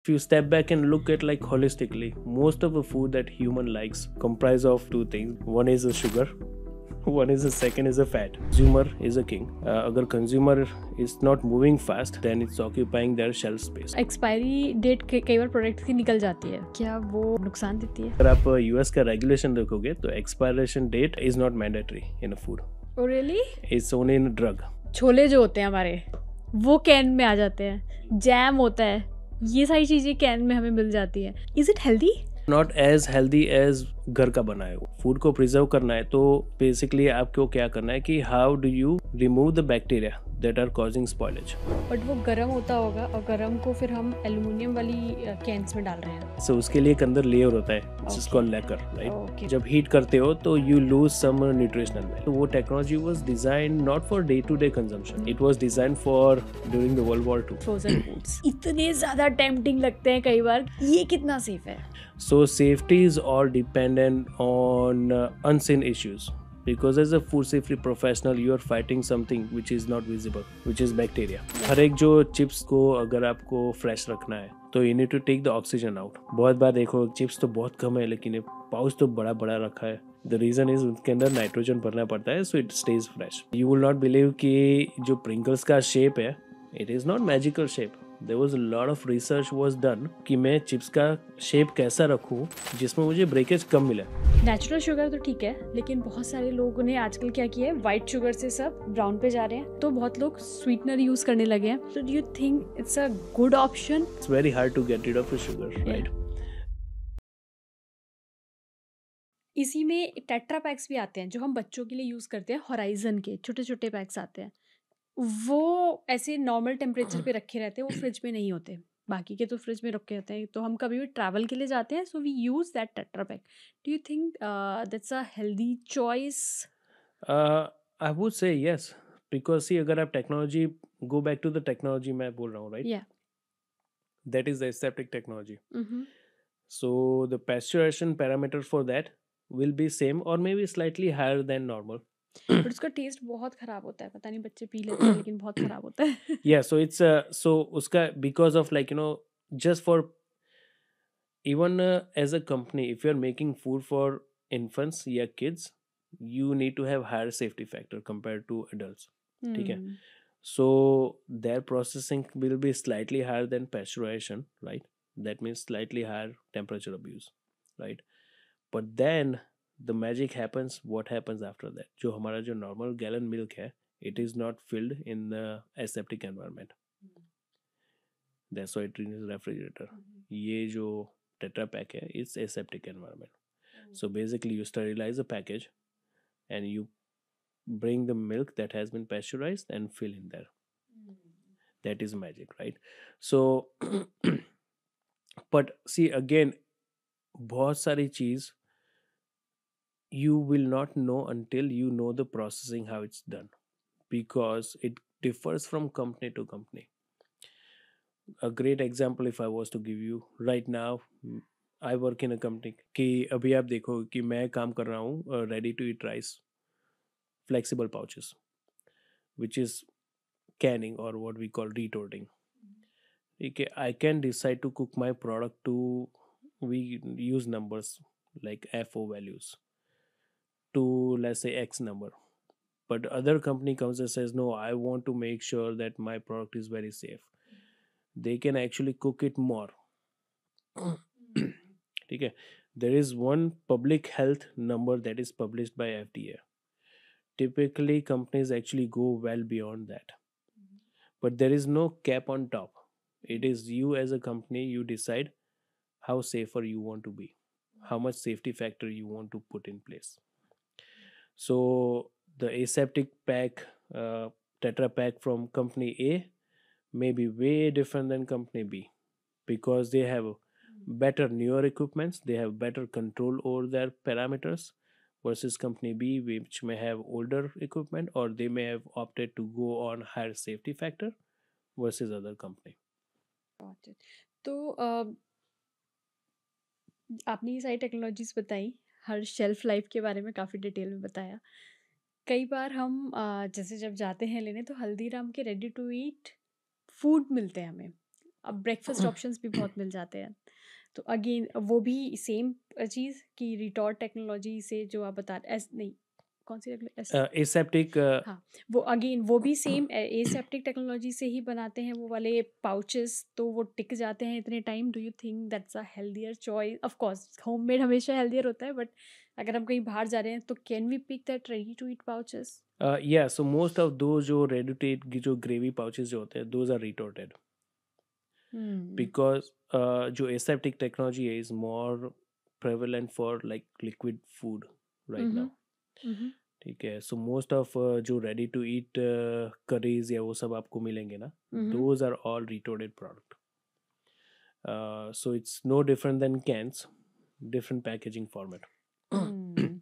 If you step back and look at like holistically, most of the food that human likes comprise of two things. One is the sugar, one is the second is a fat. Consumer is a king. अगर consumer is not moving fast, then it's occupying their shelf space. Expiry date कई बार product की निकल जाती है, क्या वो नुकसान देती है? अगर आप यूएस का रेगुलेशन देखोगे तो expiration date is not mandatory in a food, oh really? It's only in drug. छोले जो होते हैं हमारे, वो कैन में आ जाते हैं, जैम होता है, ये सारी चीजें कैन में हमें मिल जाती है. Is it healthy? Not as healthy as घर का बना है. फूड को प्रिजर्व करना है तो बेसिकली आपको क्या करना है कि how do you remove the bacteria that are causing spoilage. But वो गर्म होता होगा और गर्म को फिर हम एल्युमिनियम वाली कैन्स में डाल रहे हैं. सो उसके लिए एक अंदर लेयर होता है जिसको लेकर, राइट. ओके. जब हीट करते हो तो you lose some nutritional value. तो वो technology was design not for day to day consumption, it was design for during the world war 2. Frozen foods इतने ज्यादा टेम्पटिंग लगते हैं कई बार, ये कितना सेफ है? So safety is all dependent on unseen issues, because as a food safety professional you are fighting something which is not visible, which is bacteria. हर एक जो चिप्स को अगर आपको फ्रेश रखना है तो you need to take the oxygen out. बहुत बार देखो चिप्स तो बहुत कम है लेकिन ये पाउच तो बड़ा बड़ा रखा है. The reason is उसके अंदर नाइट्रोजन भरना पड़ता है, so it stays fresh. You will not believe कि जो प्रिंकल्स का शेप है, it is not magical shape. There was a lot of research was done कि मैं चिप्स का शेप कैसा रखूं जिसमें मुझे ब्रेकेज कम मिले. नेचुरल शुगर तो ठीक है, लेकिन बहुत सारे लोगों ने आजकल क्या किया है, वाइट शुगर से सब ब्राउन पे जा रहे हैं, तो बहुत लोग स्वीटनर यूज करने लगे हैं. तो do you think it's a good option? It's very hard to get rid of the sugar, right? इसी में टेट्रा पैक्स भी आते हैं जो हम बच्चों के लिए यूज करते हैं, होराइजन के छोटे छोटे पैक्स आते हैं. वो ऐसे नॉर्मल टेम्परेचर पे रखे रहते हैं, वो फ्रिज में नहीं होते. बाकी के तो फ्रिज में रखे रहते हैं. तो हम कभी भी ट्रैवल के लिए जाते हैं, so we use that Tetra Pak. Do you think that's a healthy choice? I would say yes, because see अगर आप technology go back to the technology मैं बोल रहा हूँ, right? या. That is the aseptic technology. So the pasteurization parameters for that will be same or maybe slightly higher than normal. But उसका test बहुत खराब होता है, पता नहीं बच्चे पी लेते हैं लेकिन बहुत खराब होता है. Yeah, so it's so uska because of like just for even as a company, if you're making food for infants या kids, you need to have higher safety factor compared to adults. ठीक है. So their processing will be slightly higher than pasteurization, right? That means slightly higher temperature abuse, right? But then the magic happens. What happens after that? जो हमारा जो normal gallon milk है, it is not filled in the aseptic environment. That's why it is refrigerator. ये जो tetra pack है, it's aseptic environment. So basically you sterilize a package and you bring the milk that has been pasteurized and fill in there. That is magic, right? So but see again, बहुत सारी चीज you will not know until you know the processing how it's done, because it differs from company to company. A great example if I was to give you right now, I work in a company कि अभी आप देखो कि मैं काम कर रहा हूँ ready to eat rice flexible pouches, which is canning or what we call retorting. Okay, I can decide to cook my product to, we use numbers like FO values to let's say X number, but other company comes and says no, I want to make sure that my product is very safe. They can actually cook it more. Okay, there is one public health number that is published by FDA. Typically companies actually go well beyond that, but there is no cap on top. It is you as a company, you decide how safer you want to be, how much safety factor you want to put in place. So the aseptic pack tetra pack from company A may be way different than company B, because they have better newer equipments, they have better control over their parameters, versus company B which may have older equipment or they may have opted to go on higher safety factor versus other company. तो आपने ये सारी technologies बताई, हर shelf life के बारे में काफ़ी detail में बताया. कई बार हम जैसे जब जाते हैं लेने, तो हल्दीराम के रेडी टू ईट फूड मिलते हैं हमें, अब ब्रेकफास्ट ऑप्शंस भी बहुत मिल जाते हैं। तो अगेन वो भी सेम चीज़ कि रिटॉर्ट टेक्नोलॉजी से जो आप बता एस नहीं कौन सी एस एसेप्टिक हाँ, वो अगेन वो भी सेम एसेप्टिक टेक्नोलॉजी से ही बनाते हैं वो वाले पाउचेस, तो वो टिक जाते हैं इतने time. Do you think that's a healthier choice? Of course homemade हमेशा हेल्दियर होता है, बट अगर हम कहीं बाहर जा रहे हैं तो can we pick that ready to eat pouches? या सो मोस्ट ऑफ दो जो रेडी टू ईट की जो ग्रेवी पाउचेस जो होते हैं those are retorted hmm. Because जो एसेप्टिक टेक्नोलॉजी है is more prevalent for like liquid food right now. Hmm. Hmm. ठीक है, सो मोस्ट ऑफ जो रेडी टू ईट करीज या वो सब आपको मिलेंगे ना, hmm. Those are all retorted product. So it's no different than cans, different packaging format. Hmm.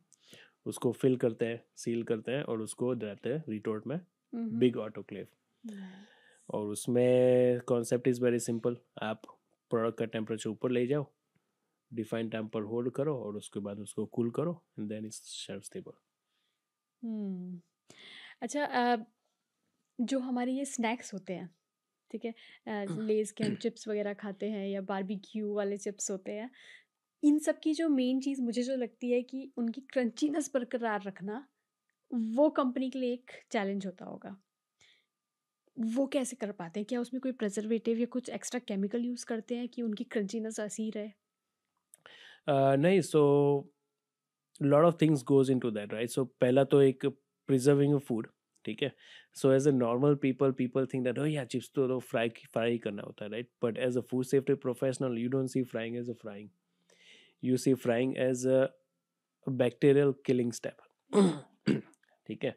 उसको फिल करते हैं, सील करते हैं और उसको देते हैं रिटोर्ट में, हम्म। Big autoclave. Nice. और उसमें कॉन्सेप्ट इज़ वेरी सिंपल. आप प्रोडक्ट का टेम्परेचर ऊपर ले जाओ, डिफाइंड टाइम पर होल्ड करो और उसके बाद उसको कूल करो and then it's shelf stable. Hmm. अच्छा, जो हमारे ये स्नैक्स होते हैं, ठीक है, लेज़ के हम चिप्स वगैरह खाते हैं या बारबेक्यू वाले चिप्स होते हैं, इन सब की जो मेन चीज़ मुझे जो लगती है कि उनकी क्रंचीनेस बरकरार रखना, वो कंपनी के लिए एक चैलेंज होता होगा। वो कैसे कर पाते हैं? क्या उसमें कोई प्रिजर्वेटिव या कुछ एक्स्ट्रा केमिकल यूज़ करते हैं कि उनकी क्रंचीनेस ऐसी ही रहे? नहीं, so lot of things goes into that, right. So पहला तो एक प्रिजर्विंग फूड. ठीक है, so as a normal people think that, oh yeah chips तो फ्राई फ्राई करना होता है, right. But as a food safety professional you don't see frying as a frying, you see frying as a bacterial killing step. ठीक है,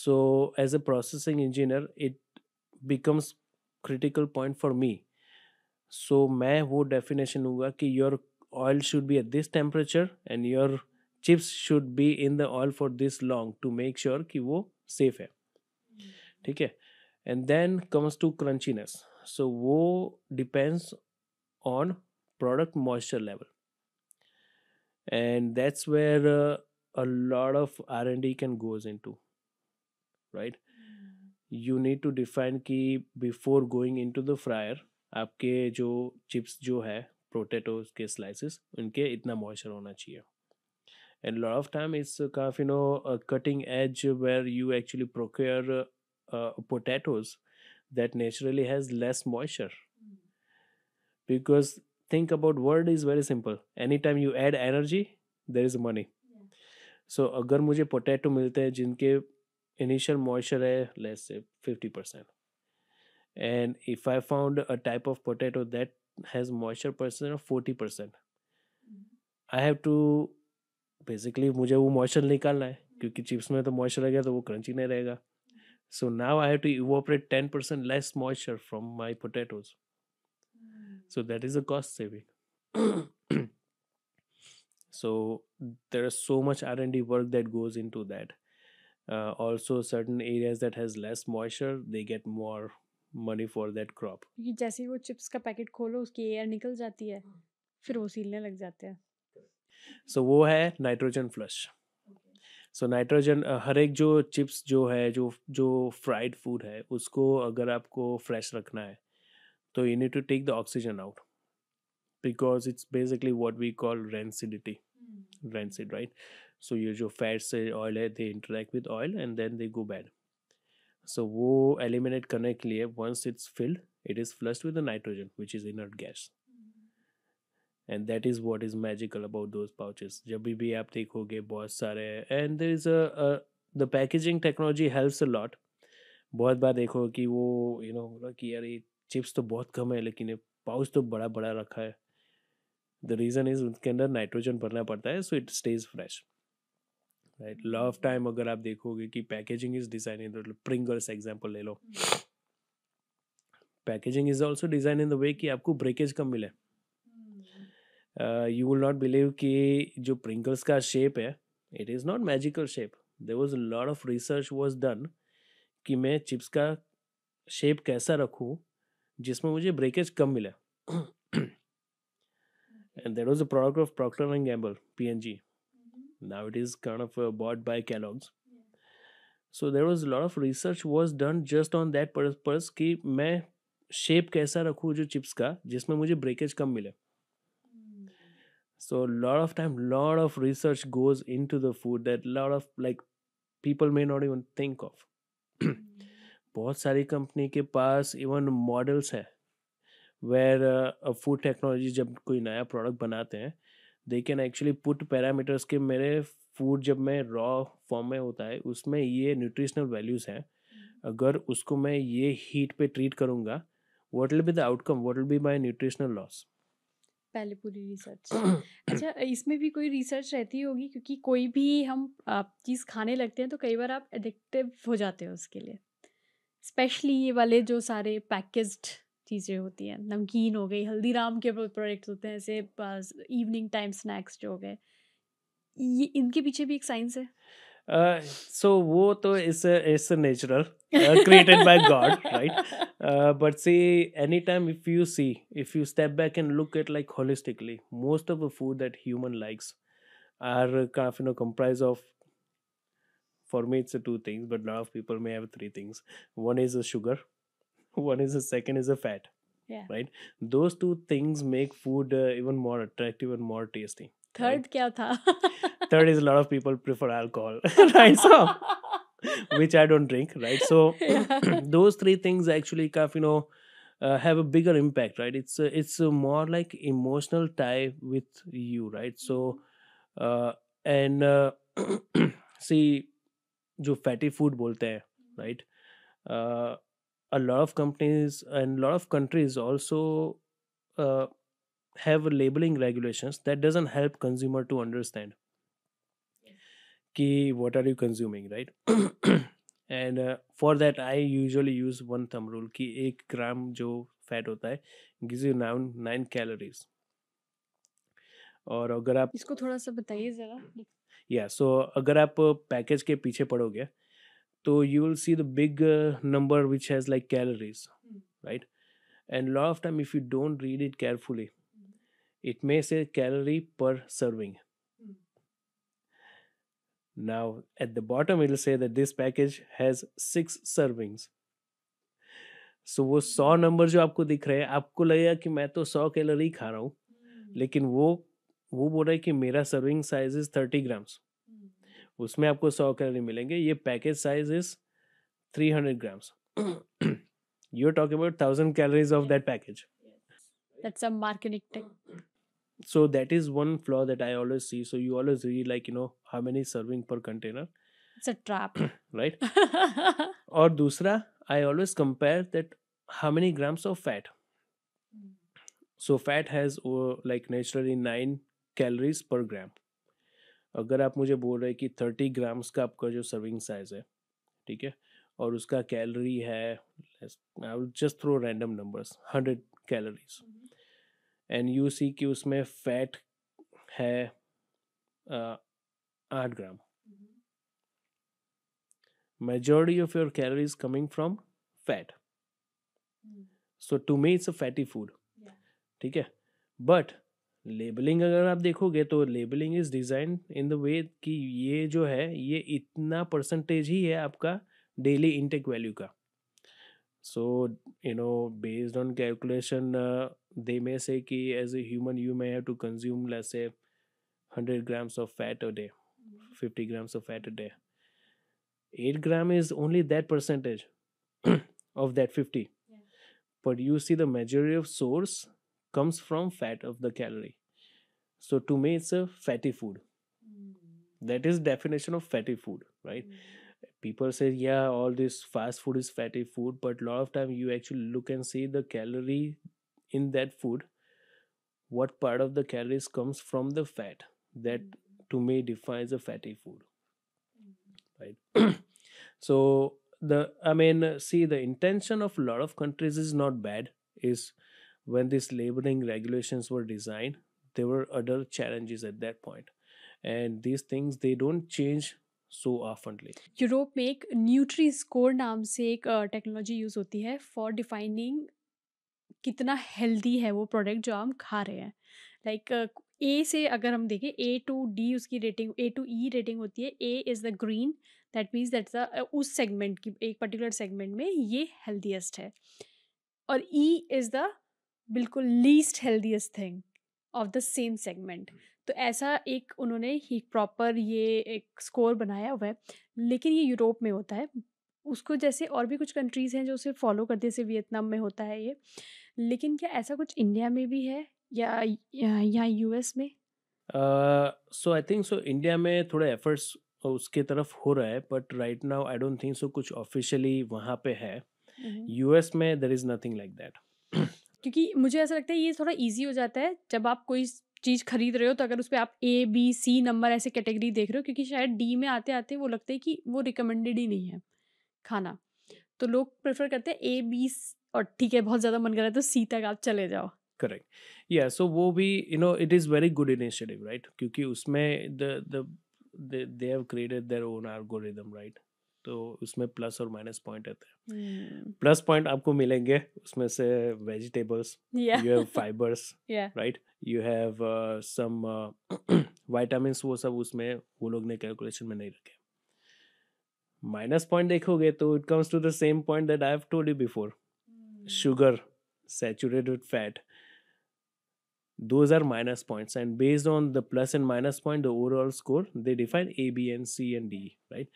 so as a processing engineer it becomes critical point for me. So मैं वो definition लूँगा कि your oil should be at this temperature and your chips should be in the oil for this long to make sure कि वो safe है. ठीक है, and then comes to crunchiness. So वो depends on product moisture level, and that's where a lot of R&D can goes into, right. You need to define कि before going into the fryer आपके जो chips जो है potatoes के slices उनके इतना moisture होना चाहिए. And a lot of time it's kind of a cutting edge where you actually procure potatoes that naturally has less moisture, because think about word is very simple, anytime you add energy there is money. सो अगर मुझे potato मिलते हैं जिनके initial moisture है less से 50%, and if I found a type of potato that has moisture percent of 40%, I have to basically मुझे वो moisture निकालना है क्योंकि चिप्स में तो मॉइस्चर रहेगा तो वो क्रंची नहीं रहेगा. So now I have to evaporate 10% less moisture from my potatoes. So that is a cost saving. So there is so much R&D work that goes into that. Also certain areas that has less moisture they get more money for that crop. क्योंकि जैसे ही वो chips का packet खोलो उसकी air निकल जाती है, फिर वो सीलने लग जाते हैं। So वो है नाइट्रोजन फ्लश. सो नाइट्रोजन हर एक जो चिप्स जो है जो जो फ्राइड फूड है उसको अगर आपको फ्रेश रखना है तो you need to take the oxygen out, because it's basically what we call rancidity. Rancid, right. So ये जो fats से oil है they interact with oil and then they go bad. So वो eliminate करने के लिए once it's filled it is flushed with the nitrogen which is inert gas. And that is what is magical about those pouches. जब भी आप देखोगे बहुत सारे, and there is a the packaging technology helps a lot. बहुत बार देखो कि वो बोला कि यार ये चिप्स तो बहुत कम है लेकिन ये पाउच तो बड़ा बड़ा रखा है. द रीज़न इज उसके अंदर नाइट्रोजन भरना पड़ता है so it stays fresh, right. Lot of time अगर आप देखोगे कि packaging is design in Pringles example ले लो, packaging is also design in the way कि आपको ब्रेकेज कम मिले. यू विल नॉट बिलीव कि जो प्रिंगल्स का शेप है it is not magical shape. There was a lot of research was done कि मैं चिप्स का शेप कैसा रखूँ जिसमें मुझे ब्रेकेज कम मिले. And that was a product of Procter and Gamble, P&G. Now it is kind of bought by Kellogg's. So there was a lot of research was done just on that purpose कि मैं shape कैसा रखूँ जो chips का जिसमें मुझे breakage कम मिले. So lot of time, lot of research goes into the food that lot of like people may not even think of. बहुत सारी कंपनी के पास इवन मॉडल्स है वेयर फूड टेक्नोलॉजी जब कोई नया प्रोडक्ट बनाते हैं they can actually put parameters के मेरे फूड जब मैं रॉ फॉर्म में होता है उसमें ये न्यूट्रिशनल वैल्यूज़ हैं. अगर उसको मैं ये हीट पे ट्रीट करूँगा what will be the outcome, what will be my nutritional loss. पहले पूरी रिसर्च. अच्छा, इसमें भी कोई रिसर्च रहती होगी क्योंकि कोई भी हम चीज़ खाने लगते हैं तो कई बार आप एडिक्टिव हो जाते हो उसके लिए. स्पेशली ये वाले जो सारे पैकेज्ड चीज़ें होती हैं, नमकीन हो गई, हल्दीराम के प्रोडक्ट्स होते हैं, ऐसे इवनिंग टाइम स्नैक्स जो हो गए, ये इनके पीछे भी एक साइंस है. So वो तो is a natural created by God, right? But see, anytime if you step back and look at like holistically, most of the food that human likes are kind of comprised of. For me, it's a two things, but a lot of people may have three things. One is a sugar, one is a second is a fat, Yeah. right? Those two things make food even more attractive and more tasty. Right? Third क्या था? Third is a lot of people prefer alcohol, right? So, which I don't drink, right? So, Yeah. those three things actually kind of, have a bigger impact, right? It's a more like emotional tie with you, right? So, and see, जो fatty food बोलते हैं, right? Uh, a lot of companies and a lot of countries also uh, have labeling regulations that doesn't help consumer to understand कि what are you consuming, right? And for that I usually use one thumb rule कि 1 ग्राम जो fat होता है gives you 9 calories. और अगर आप इसको थोड़ा सा बताइए जरा. सो अगर आप पैकेज के पीछे पढ़ोगे तो you will see the big number which has like calories, right? And lot of time if you don't read it carefully, it may say calorie per serving. Now at the bottom it will say that this package has 6 servings. So वो 100 number जो आपको दिख रहे हैं आपको लगेगा कि मैं तो 100 कैलोरी खा रहा हूँ, लेकिन वो बोल रहा है कि मेरा सर्विंग साइज इज 30 ग्राम्स, उसमें आपको 100 कैलोरी मिलेंगे. ये package size is 300 grams. You're talking about 1,000 calories of that package. That's a marketing tech. So that is one flaw that I always see. So you always read like how many serving per container, It's a trap. right? और दूसरा I always compare that how many grams of fat. So fat has like naturally 9 calories per gram. अगर आप मुझे बोल रहे हैं कि 30 grams का आपका जो सर्विंग साइज है, ठीक है, और उसका कैलोरी है, I will just throw random numbers, 100 calories, and you see कि उसमें फैट है 8 ग्राम. Majority of your calories coming from fat. So to me it's a fatty food. ठीक है, बट लेबलिंग अगर आप देखोगे तो labelling is design in the way कि ये जो है ये इतना परसेंटेज ही है आपका डेली इंटेक वैल्यू का. So based on calculation they may say कि as a human you may have to consume let's say 100 grams of fat a day, 50 grams of fat a day. 8 gram is only that percentage of that 50. But you see the majority of source comes from fat of the calorie. So to me it's a fatty food. That is definition of fatty food, right? People say yeah all this fast food is fatty food, but a lot of time you actually look and see the calorie in that food, what part of the calories comes from the fat. That to me defines a fatty food, right? So see, the intention of a lot of countries is not bad. Is when these labeling regulations were designed, there were other challenges at that point, and these things they don't change so oftenly. Europe में एक nutri score नाम से एक technology use होती है for defining कितना healthy है वो प्रोडक्ट जो हम खा रहे हैं. लाइक ए से अगर हम देखें ए टू डी उसकी रेटिंग, ए टू ई रेटिंग होती है. A is the green, that means that's the उस सेगमेंट की एक पर्टिकुलर सेगमेंट में ये हेल्दीएस्ट है. और ई इज द बिल्कुल least healthiest thing of the same segment. तो ऐसा एक उन्होंने ही प्रॉपर ये एक स्कोर बनाया हुआ है, लेकिन ये यूरोप में होता है। उसको जैसे और भी कुछ कंट्रीज हैं जो उसे फॉलो करते हैं, जैसे वियतनाम में होता है ये। लेकिन क्या ऐसा कुछ इंडिया में भी है या यूएस में? सो आई थिंक सो इंडिया में थोड़े एफर्ट्स उसके तरफ हो रहा है, but right now I don't think so कुछ ऑफिशियली वहाँ पे है। हम्म। यूएस में there is nothing like that. क्योंकि मुझे ऐसा लगता है ये थोड़ा इजी हो जाता है जब आप कोई चीज़ खरीद रहे हो, तो अगर उस पे आप ए बी सी नंबर ऐसे कैटेगरी देख रहे हो, क्योंकि शायद डी में आते आते वो लगता है कि वो रिकमेंडेड ही नहीं है खाना, तो लोग प्रेफर करते हैं ए बी, और ठीक है बहुत ज़्यादा मन कर रहा है तो सी तक आप चले जाओ। करेक्ट, या सो वो भी it is very good initiative, right? क्योंकि उसमें the they have created their own algorithm, right? तो उसमें प्लस और माइनस पॉइंट रहते हैं। प्लस पॉइंट आपको मिलेंगे उसमें से वेजिटेबल्स, या यू हैव फाइबर्स, या right? You have some vitamins, वो सब उसमें वो लोग ने कैलकुलेशन में नहीं रखे। माइनस पॉइंट देखोगे तो it comes to the same point that I have told you before, sugar, saturated fat. Those are minus points, and based on the plus and minus point, the overall score, they define A, B, and C and D, right?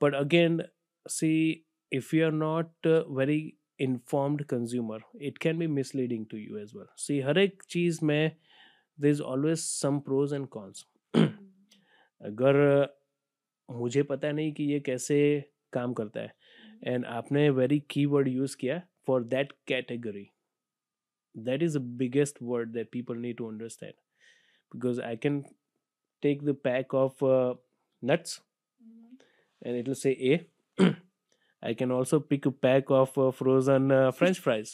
But again, see, if you are not very informed consumer, it can be misleading to you as well. See, हर एक चीज में there is always some pros and cons. अगर मुझे पता नहीं कि ये कैसे काम करता है, एंड आपने वेरी कीवर्ड यूज किया for that category, that is the biggest word that people need to understand, because I can take the pack of nuts and it will say A. I can also pick a pack of frozen french fries,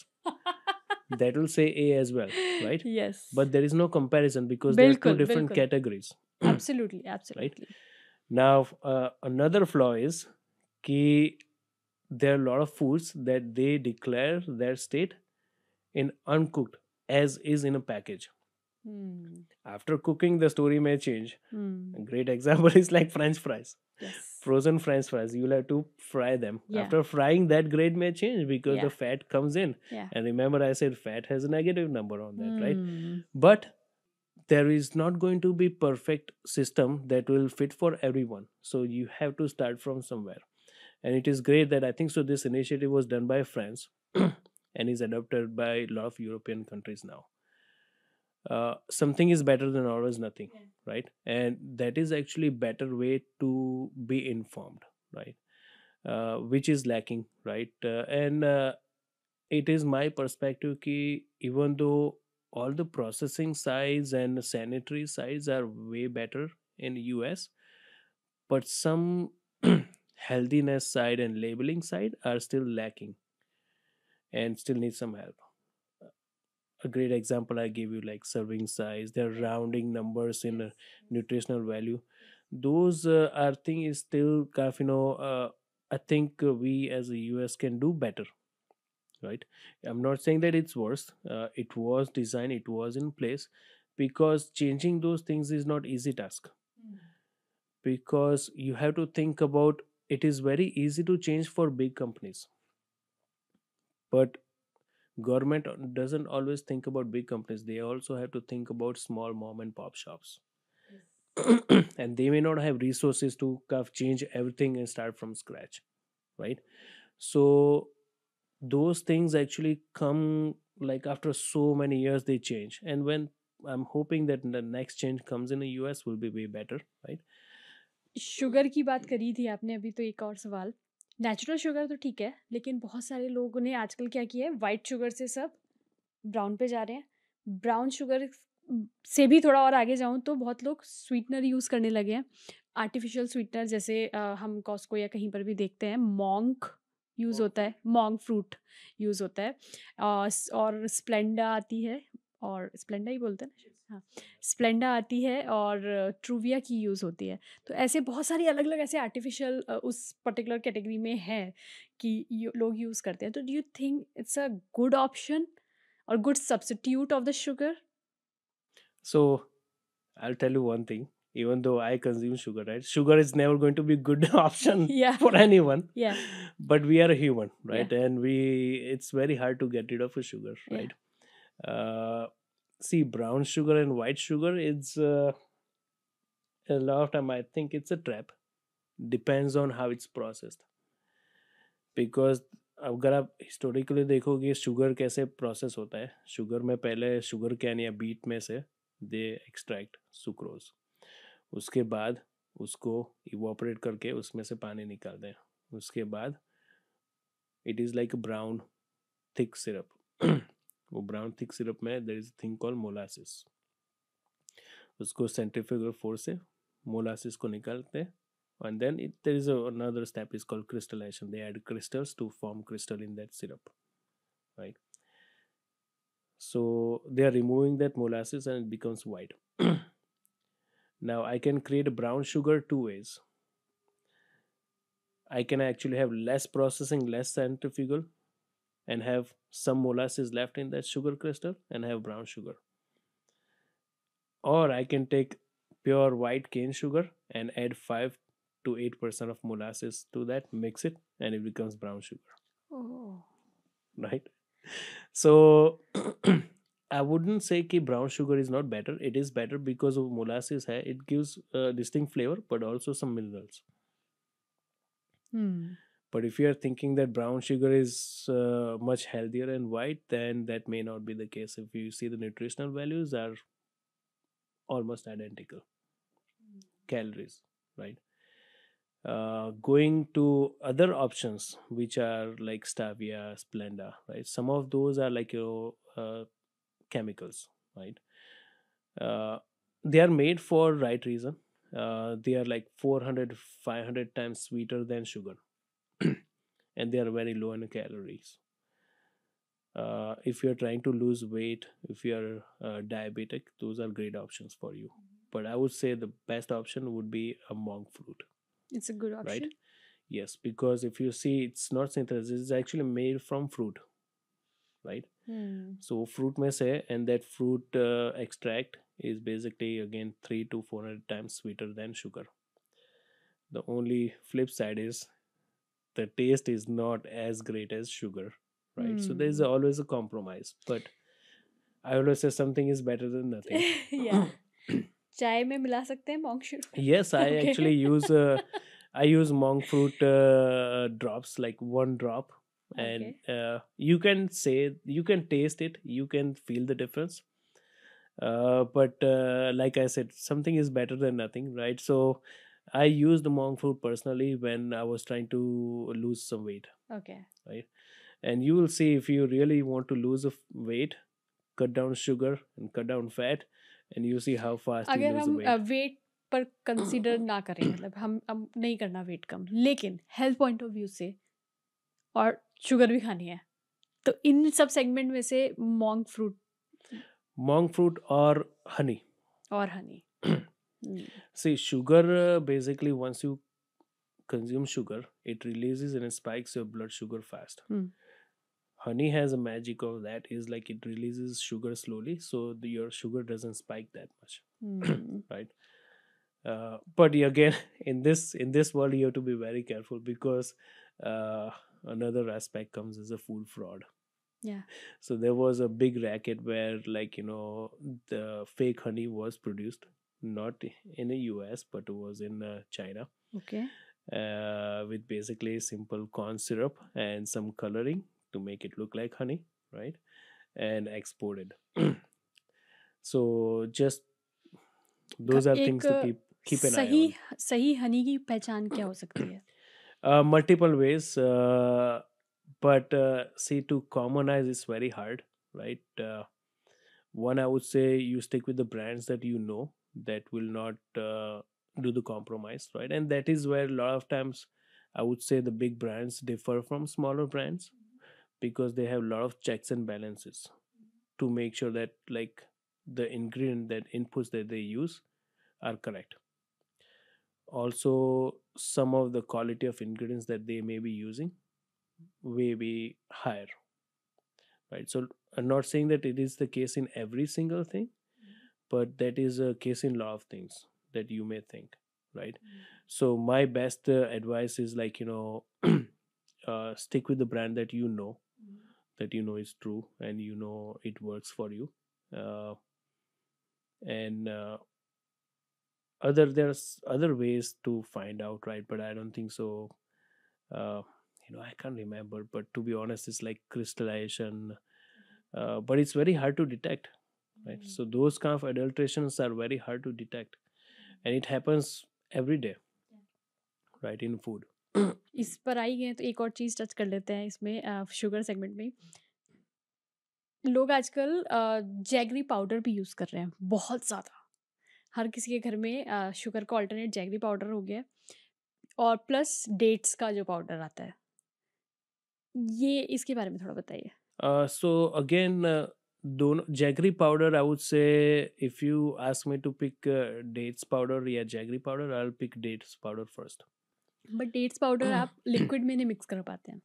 that will say A as well, right? Yes, But there is no comparison because there are two बिल्कुल different बिल्कुल, categories. Absolutely Right absolutely. now, another flaw is कि there are a lot of foods that they declare their state in uncooked as is in a package. After cooking, the story may change. A great example is like French fries. Yes, Frozen French fries, you'll have to fry them. Yeah. After frying, that grade may change because Yeah. the fat comes in. Yeah. And remember, I said fat has a negative number on that, right? Hmm. But there is not going to be perfect system that will fit for everyone. So you have to start from somewhere. And it is great that I think so this initiative was done by France and is adopted by a lot of European countries now. Something is better than always nothing, right? And that is actually better way to be informed, right? Which is lacking, right? And it is my perspective ki even though all the processing sides and sanitary sides are way better in US, but some healthiness side and labeling side are still lacking and still need some help. A great example I gave you, like serving size, they're rounding numbers in a nutritional value. Those are thing is still kind of I think we as a US can do better, right? I'm not saying that it's worse. It was designed, it was in place, because changing those things is not easy task, because you have to think about, it is very easy to change for big companies, but government doesn't always think about big companies. They also have to think about small mom and pop shops. And they may not have resources to kind of change everything and start from scratch, right? So those things actually come like after so many years they change, and when I'm hoping that the next change comes in the US will be way better, right? Sugar की बात करी थी आपने अभी, तो एक और सवाल। नेचुरल शुगर तो ठीक है, लेकिन बहुत सारे लोगों ने आजकल क्या किया है, वाइट शुगर से सब ब्राउन पे जा रहे हैं। ब्राउन शुगर से भी थोड़ा और आगे जाऊँ तो बहुत लोग स्वीटनर यूज़ करने लगे हैं, आर्टिफिशियल स्वीटनर, जैसे हम कॉस्को या कहीं पर भी देखते हैं मॉन्क यूज़ होता है, मॉन्क फ्रूट यूज़ होता है। और स्प्लेंडा आती है, और स्प्लेंडा ही बोलते हैं ना, हाँ, स्प्लेंडा आती है, और ट्रूविया की यूज़ होती है। तो ऐसे बहुत सारी अलग अलग ऐसे आर्टिफिशियल उस पर्टिकुलर कैटेगरी में है कि लोग यूज़ करते हैं। तो do you think it's a good option or good substitute of the sugar? So I'll tell you one thing. even though I consume sugar, right? Sugar is never going to be good option Yeah. for anyone, Yeah. but we are a human, Yeah. right? And it's very hard to get rid of a sugar, Yeah. right? Uh, See, brown sugar and white sugar, it's a lot of time I think it's a trap. Depends on how it's processed. Because अगर आप historically देखोगे sugar कैसे process होता है, sugar में पहले sugar cane या beat में से दे एक्सट्रैक्ट सुक्रोज, उसके बाद उसको इवोपरेट करके उसमें से पानी निकालते हैं, उसके बाद it is like brown thick syrup वो ब्राउन थिक सिरप में there is thing call molasses, उसको सेंट्रीफ्यूगल फोर्स से मोलासिस को निकालते हैं, and then there is another step is called crystallization. They add crystals to form crystal in that syrup, right? So they are removing that molasses and it becomes white. Now I can create brown sugar two ways. I can actually have less processing, less centrifugal, and have some molasses left in that sugar crystal and have brown sugar. Or I can take pure white cane sugar and add 5 to 8% of molasses to that, mix it, and it becomes brown sugar, Oh. right? So I wouldn't say कि brown sugar is not better. It is better because of molasses है. It gives a distinct flavor, but also some minerals. Hmm. But if you are thinking that brown sugar is much healthier and white, then that may not be the case. If you see the nutritional values are almost identical, calories, right? Going to other options which are like stevia, splenda, right? Some of those are like chemicals, right? uh, they are made for right reason. They are like 400 500 times sweeter than sugar and they are very low in calories. If you're trying to lose weight, if you're diabetic, those are great options for you, but I would say the best option would be a monk fruit, It's a good right? option. Yes, because if you see, it's not synthesis, it's actually made from fruit, right? Hmm. So fruit में से, and that fruit extract is basically again 3 to 400 times sweeter than sugar. The only flip side is the taste is not as great as sugar, right? So there's Hmm. always a compromise, but I always say something is better than nothing. Yeah. चाय में मिला सकते हैं monk sugar. Yes, I Okay. actually use I use monk fruit drops, like one drop, and Okay. you can say, you can taste it, you can feel the difference. But like I said, something is better than nothing, right? So I used the monk fruit personally when I was trying to lose some weight, Okay. right? And you will see, if you really want to lose weight, cut down sugar and cut down fat, and you see how fast you अगर lose the हम weight. Wait पर consider ना करें, मतलब हम नहीं करना wait कम, लेकिन हेल्थ पॉइंट ऑफ व्यू से और शुगर भी खानी है, तो इन सब सेगमेंट में से monk fruit Monk fruit or honey. और Honey. See, sugar basically, once you consume sugar, it releases and it spikes your blood sugar fast. Honey has a magic of that, is like it releases sugar slowly, so your sugar doesn't spike that much, right? But again, in this world, you have to be very careful because another aspect comes as a food fraud. Yeah. So there was a big racket where, like, the fake honey was produced, not in the US, but it was in China, Okay. with basically simple corn syrup and some coloring to make it look like honey, right? And exported. So just those are एक things to keep an eye सही on. सही हनी की पहचान क्या हो सकती है? Multiple ways, but see, to commonize is very hard, right? One, I would say, you stick with the brands that you know that will not do the compromise, right? And that is where a lot of times I would say the big brands differ from smaller brands, because they have a lot of checks and balances to make sure that, like, the ingredient, that inputs that they use are correct. Also, some of the quality of ingredients that they may be using may be higher, right? So I'm not saying that it is the case in every single thing, but that is a case in a lot of things. that you may think, right? So my best advice is like, stick with the brand that is true, and it works for you. uh, and there's other ways to find out, right? But I don't think so. uh, I can't remember, but to be honest, it's like crystallization, but it's very hard to detect, right? So those kind of adulterations are very hard to detect, and it happens every day, right, in food. इस पर आई गए तो एक और चीज़ touch कर लेते हैं इसमें शुगर सेगमेंट में। लोग आजकल जैगरी पाउडर भी यूज़ कर रहे हैं बहुत ज़्यादा। हर किसी के घर में शुगर का अल्टरनेट जैगरी पाउडर हो गया है, और प्लस डेट्स का जो पाउडर आता है, ये इसके बारे में थोड़ा बताइए? So again, don't jaggery powder. I would say if you ask me to pick dates powder, yeah, jaggery powder, I'll pick dates powder first. But dates powder आप लिक्विड में नहीं मिक्स कर पाते हैं।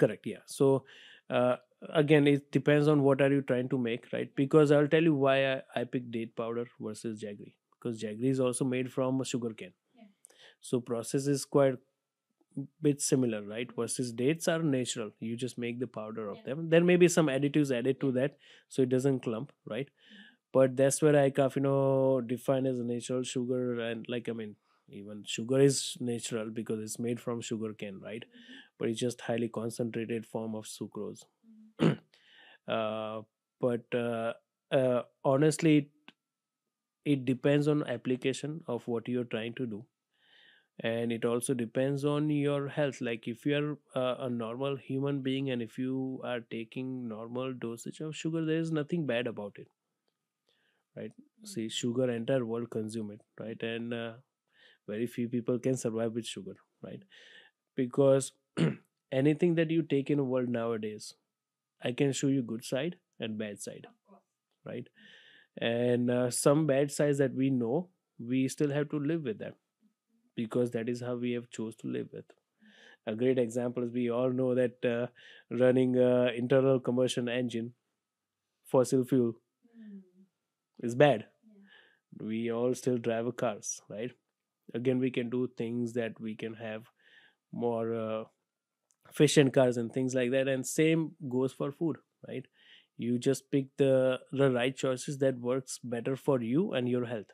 Correct. Yeah. So uh, again, it depends on what are you trying to make, right? Because I'll tell you why I pick date powder versus jaggery. Because jaggery is also made from sugar cane. Yeah. So process is quite bit similar, right? Versus dates are natural. You just make the powder of them. There may be some additives added to that, so it doesn't clump, right? But that's where I kind of define as a natural sugar, and like, I mean, even sugar is natural because it's made from sugar cane, right? But it's just highly concentrated form of sucrose. uh, but honestly, it depends on application of what you're trying to do, and it also depends on your health. Like if you're a normal human being, and if you are taking normal dosage of sugar, there is nothing bad about it, right? See, sugar, entire world consume it, right? And very few people can survive with sugar, right? Because anything that you take in a world nowadays, I can show you good side and bad side, right? And some bad sides that we know, we still have to live with that, because that is how we have chose to live with. A great example is, we all know that running internal combustion engine, fossil fuel, is bad. We all still drive cars, right? Again, we can do things that we can have more efficient cars and things like that, and same goes for food, right? You just pick the right choices that works better for you and your health.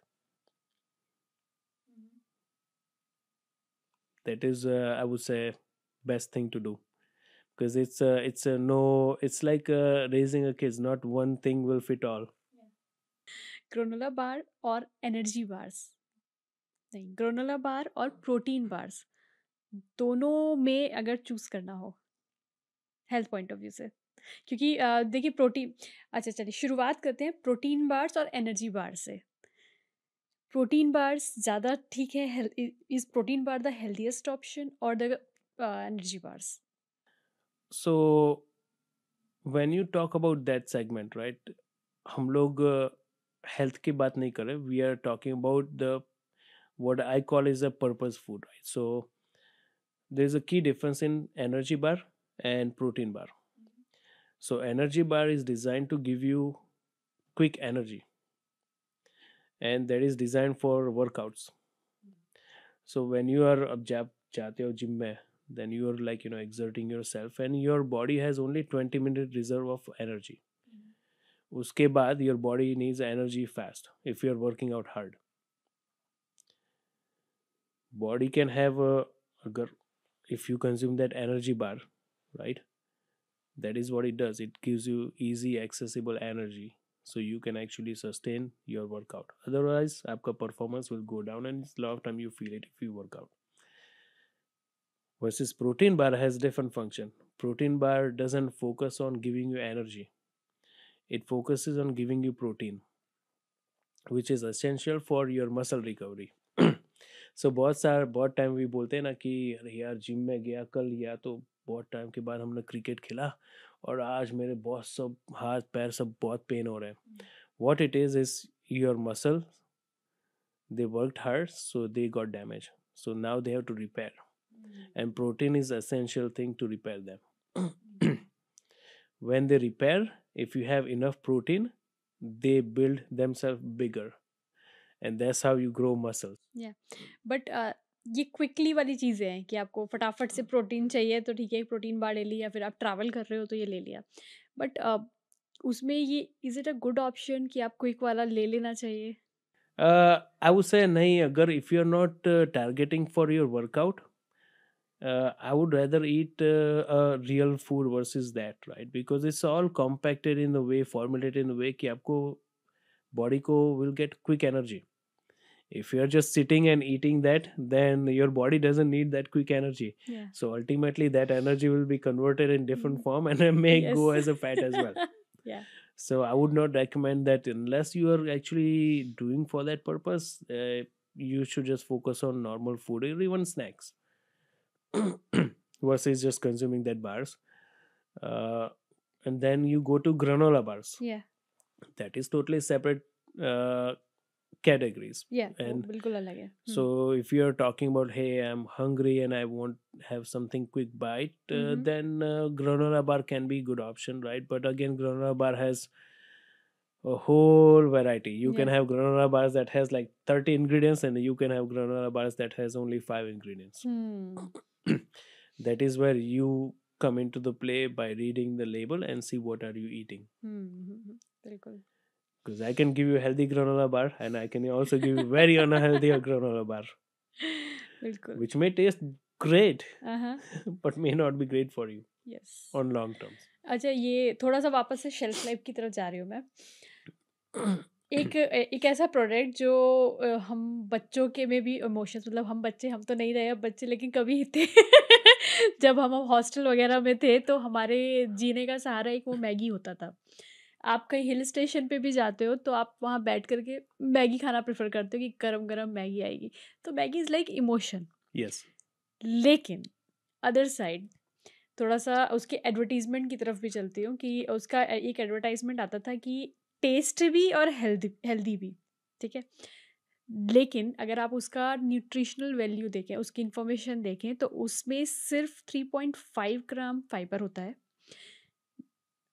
That is, I would say, best thing to do, because it's a no, it's like raising a kids, not one thing will fit all. ग्रोनोला बार और energy bars, नहीं, ग्रोनोला बार और protein bars, दोनों में अगर choose करना हो health point of view से, क्योंकि देखिए प्रोटीन, अच्छा चलिए शुरुआत करते हैं प्रोटीन बार्स और एनर्जी बार से। प्रोटीन बार्स ज़्यादा ठीक है? Is protein bar the healthiest option और the energy bars? So when you talk about that segment, right, हम लोग हेल्थ की बात नहीं कर रहे, we are talking about the what I call is a purpose food, right? So there's a key difference in energy bar and protein bar. So energy bar is designed to give you quick energy, and that is designed for workouts. So when you are अब जाते हो gym में, then you are like exerting yourself, and your body has only 20-minute reserve of energy. उसके बाद your body needs energy fast if you are working out hard. Body can have a agar if you consume that energy bar, right? That is what it does. It gives you easy accessible energy, so you can actually sustain your workout. Otherwise आपका performance will go down, and it's a lot of time you feel it if you work out. Versus protein bar has different function. Protein bar doesn't focus on giving you energy, it focuses on giving you protein, which is essential for your muscle recovery. सो बहुत time भी बोलते हैं ना कि अरे यार gym में गया कल, या तो बहुत टाइम के बाद हमने क्रिकेट खेला और आज मेरे बहुत सब हाथ पैर सब बहुत पेन हो रहे हैं. What it is your muscle, they worked hard, so they got damaged, so now they have to repair, and protein is essential thing to repair them. When they repair, if you have enough protein, they build themselves bigger, and that's how you grow muscles. या but ये quickly वाली चीज़ें हैं कि आपको फटाफट से protein चाहिए तो ठीक है, एक प्रोटीन बार ले लिया, फिर आप ट्रैवल कर रहे हो तो ये ले लिया। बट उसमें ये is it a good option कि आप क्विक वाला ले लेना चाहिए? I would say nahi, agar if you're not targeting for your workout, I would rather eat a real food versus that, right? Because it's all compacted in the way, formulated in the way कि आपको body को will get quick energy. If you're just sitting and eating that, then your body doesn't need that quick energy. Yeah. So ultimately, that energy will be converted in different form and may go as a fat as well. Yeah. So I would not recommend that unless you are actually doing for that purpose. You should just focus on normal food or even snacks versus just consuming that bars. And then you go to granola bars. Yeah. That is totally separate categories. Yeah. वो And बिल्कुल अलग है। so if you're talking about, hey, I'm hungry and I want have something quick bite, then granola bar can be good option, right? But again, granola bar has a whole variety. You can Yeah. have granola bars that has like 30 ingredients, and you can have granola bars that has only 5 ingredients. That is where you come into the play by reading the label and see what are you eating. बिल्कुल। Because I can give you a healthy granola bar and I can also give you very unhealthy granola bar, बिल्कुल। which may taste great हाँ। but may not be great for you yes. on long terms. अच्छा, ये थोड़ा सा वापस से shelf life की तरफ जा रही हूँ मैं। एक ऐसा प्रोडक्ट जो हम बच्चों के में भी इमोशंस, मतलब हम बच्चे, हम तो नहीं रहे अब बच्चे, लेकिन कभी थे जब हम हॉस्टल वगैरह में थे तो हमारे जीने का सहारा एक वो मैगी होता था। आप कहीं हिल स्टेशन पे भी जाते हो तो आप वहाँ बैठ करके मैगी खाना प्रेफर करते हो कि गरम गरम मैगी आएगी। तो Maggi is like emotion. Yes. लेकिन अदर साइड थोड़ा सा उसके एडवर्टीजमेंट की तरफ भी चलती हूँ कि उसका एक एडवर्टाइजमेंट आता था कि टेस्ट भी और हेल्दी हेल्दी भी, ठीक है। लेकिन अगर आप उसका न्यूट्रिशनल वैल्यू देखें, उसकी इंफॉर्मेशन देखें, तो उसमें सिर्फ 3.5 ग्राम फाइबर होता है,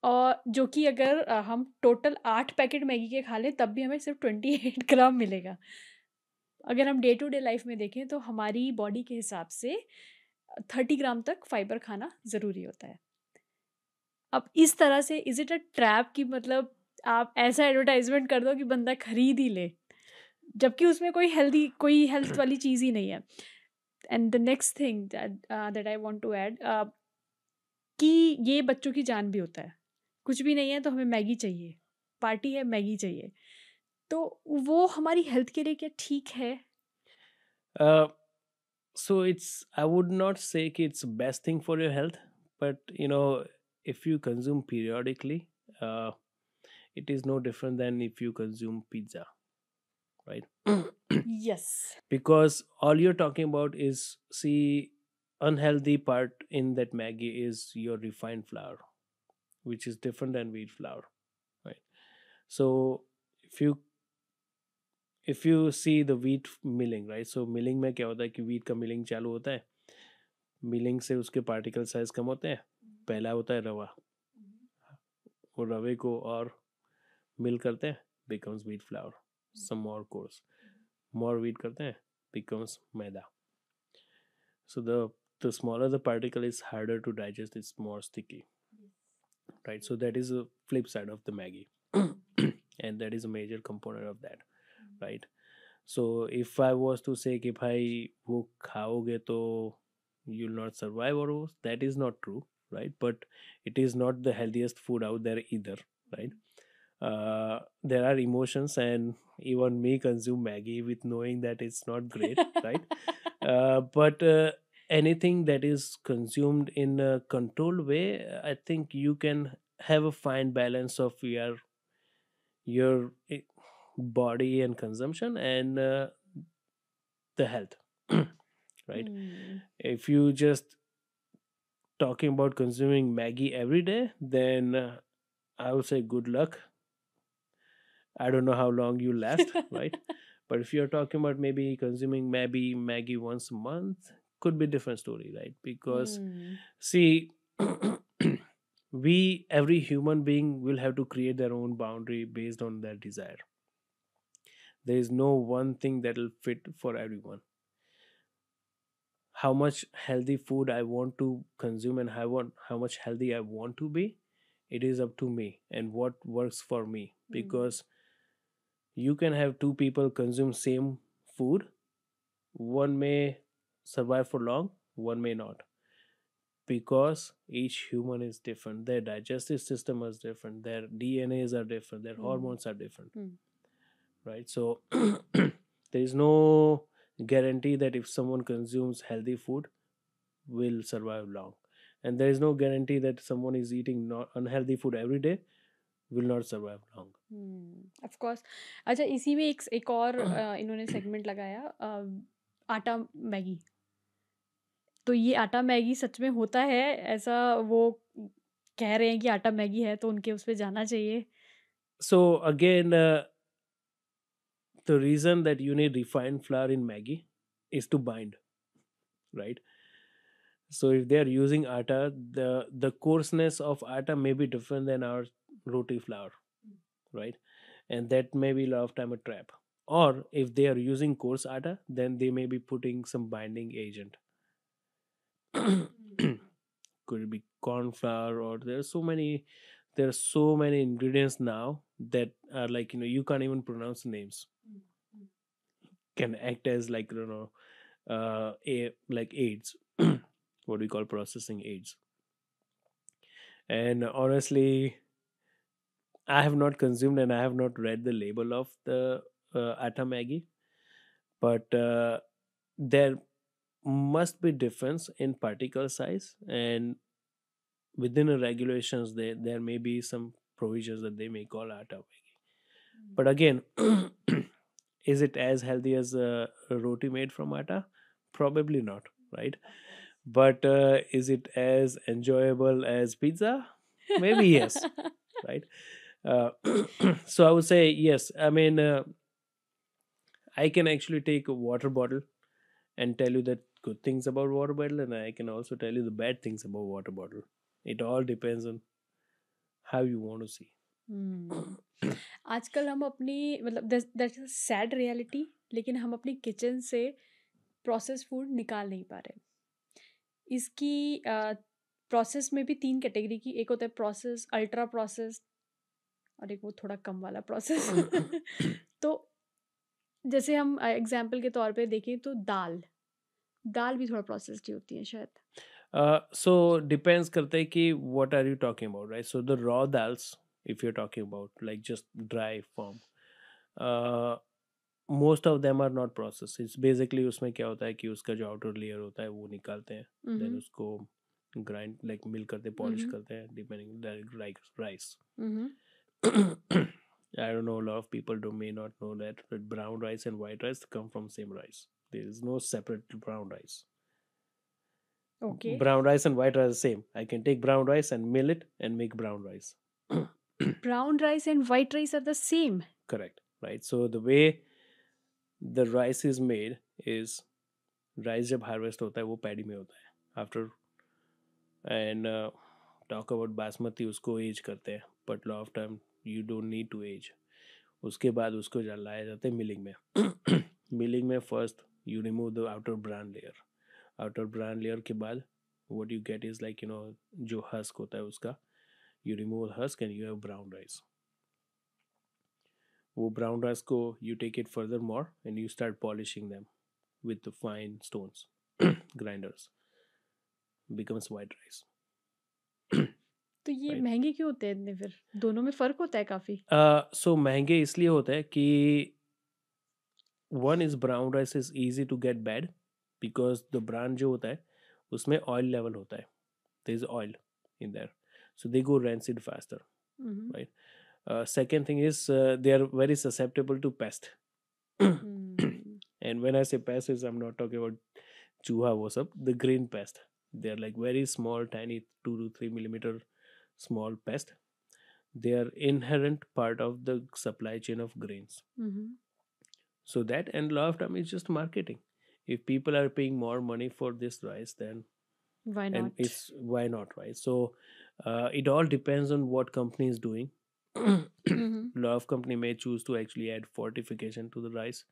और जो कि अगर हम टोटल 8 पैकेट मैगी के खा लें तब भी हमें सिर्फ 28 ग्राम मिलेगा। अगर हम डे टू डे लाइफ में देखें तो हमारी बॉडी के हिसाब से 30 ग्राम तक फाइबर खाना ज़रूरी होता है। अब इस तरह से इज़ इट अ ट्रैप कि मतलब आप ऐसा एडवर्टाइजमेंट कर दो कि बंदा खरीद ही ले, जबकि उसमें कोई हेल्थ वाली चीज़ ही नहीं है। And the next thing that I want to add कि ये बच्चों की जान भी होता है। कुछ भी नहीं है तो हमें मैगी चाहिए, पार्टी है मैगी चाहिए, तो वो हमारी हेल्थ के लिए क्या ठीक है? So I would not say कि it's best thing for your health, but if you consume periodically, it is no different than if you consume pizza, right? Yes. Because all you're talking about is, see, unhealthy part in that Maggie is your refined flour, which is different than wheat flour, right? So if you see the wheat milling, right? So milling में क्या होता है कि wheat का milling चालू होता है, milling से उसके पार्टिकल साइज कम होते हैं। पहला होता है रवा, वो रवे को और मिल करते हैं, becomes wheat flour, some more coarse, more wheat करते हैं, becomes maida. So the smaller the particle is harder to digest, it's more sticky, right? So that is a flip side of the Maggie and that is a major component of that, right? So if I was to say कि भाई वो खाओगे तो you'll not survive, or that is not true, right? But it is not the healthiest food out there either, right? There are emotions, and even me consume Maggie with knowing that it's not great, right? But anything that is consumed in a controlled way, I think you can have a fine balance of your body and consumption and the health, right? If you just talking about consuming Maggie every day, then I would say good luck. I don't know how long you last, right? But if you're talking about maybe consuming maybe Maggie once a month, could be different story, right? Because see, every human being will have to create their own boundary based on their desire. There is no one thing that will fit for everyone. How much healthy food I want to consume and how much healthy I want to be, it is up to me and what works for me. Hmm. Because you can have two people consume same food, one may survive for long, one may not, because each human is different, their digestive system is different, their DNAs are different, their Hmm. hormones are different, Hmm. right? So there is no guarantee that if someone consumes healthy food will survive long, and there is no guarantee that someone is eating not unhealthy food every day will not survive long. Of course. अच्छा, इसी में एक और इन्होंने segment लगाया, आटा Maggi. तो ये आटा मैगी सच में होता है ऐसा? वो कह रहे हैं कि आटा मैगी है तो उनके उस पे जाना चाहिए। So again, the reason that you need refined flour in Maggie is to bind, right? So if they are using atta, the coarseness of atta may be different than our roti flour, right? And that may be a lot of time a trap. Or if they are using coarse atta, then they may be putting some binding agent. Could be corn flour, or there are so many ingredients now that are like, you can't even pronounce the names, can act as like, a like aids, what we call processing aids. And honestly, I have not consumed and I have not read the label of the atta Maggi, but there must be difference in particle size, and within the regulations there may be some provisions that they may call atta Maggi. But again, is it as healthy as a roti made from atta? Probably not, right? But is it as enjoyable as pizza? Maybe yes, right? Uh, so I would say yes. I mean, I can actually take a water bottle and tell you the good things about water bottle, and I can also tell you the bad things about water bottle. It all depends on how you want to see. हम्म। आजकल हम अपनी मतलब that's a sad reality, लेकिन हम अपनी kitchen से process food निकाल नहीं पा रहे। इसकी प्रोसेस में भी तीन कैटेगरी की, एक होता है प्रोसेस, अल्ट्रा प्रोसेस, और एक वो थोड़ा कम वाला प्रोसेस। तो जैसे हम एग्जाम्पल के तौर पे देखें तो दाल दाल भी थोड़ा प्रोसेस्ड ही होती है शायद। So depends करता है कि what are you talking about, right? So the raw dals, if you're talking about like just dry form, uh, most of them are not processed. It's basically उसमें क्या होता है कि उसका जो outer layer होता है वो निकालते हैं, then हम्म। उसको grind like mill करते हैं, polish हम्म। करते हैं, depending like rice. Hmm. I don't know, a lot of people may not know that, but brown rice and white rice come from same rice. There is no separate brown rice. Okay. Brown rice and white rice are the same. I can take brown rice and mill it and make brown rice. Brown rice and white rice are the same? Correct, right? So the way the rice is made is, rice जब harvest होता है वो paddy में होता है after, and talk about basmati, उसको age करते हैं, but lot of time you don't need to age. उसके बाद उसको लाया जाता है मिलिंग में। मिलिंग में first you remove the outer brand layer, outer brand layer के बाद what you get is like, जो हस्क होता है उसका, you remove husk and you have brown rice. वो brown rice को you take it further more and you start polishing them with the fine stones, grinders, becomes white rice. तो ये Right? महंगे क्यों होते हैं इतने? फिर दोनों में फर्क होता है काफी? So महंगे इसलिए होता है कि one is brown rice is easy to get bad because the brand जो होता है उसमें oil level होता है, there is oil in there, so they go rancid faster, hmm. right? Second thing is they are very susceptible to pest. Hmm. And when I say pest, is I'm not talking about chuha wo sab, the green pest. They are like very small, tiny, 2 to 3 millimeter small pest. They are inherent part of the supply chain of grains. Hmm. So that, and a lot of time it's just marketing. If people are paying more money for this rice, then why and not? it's why not, right? So it all depends on what company is doing. Mhm. lot of company may choose to actually add fortification to the rice,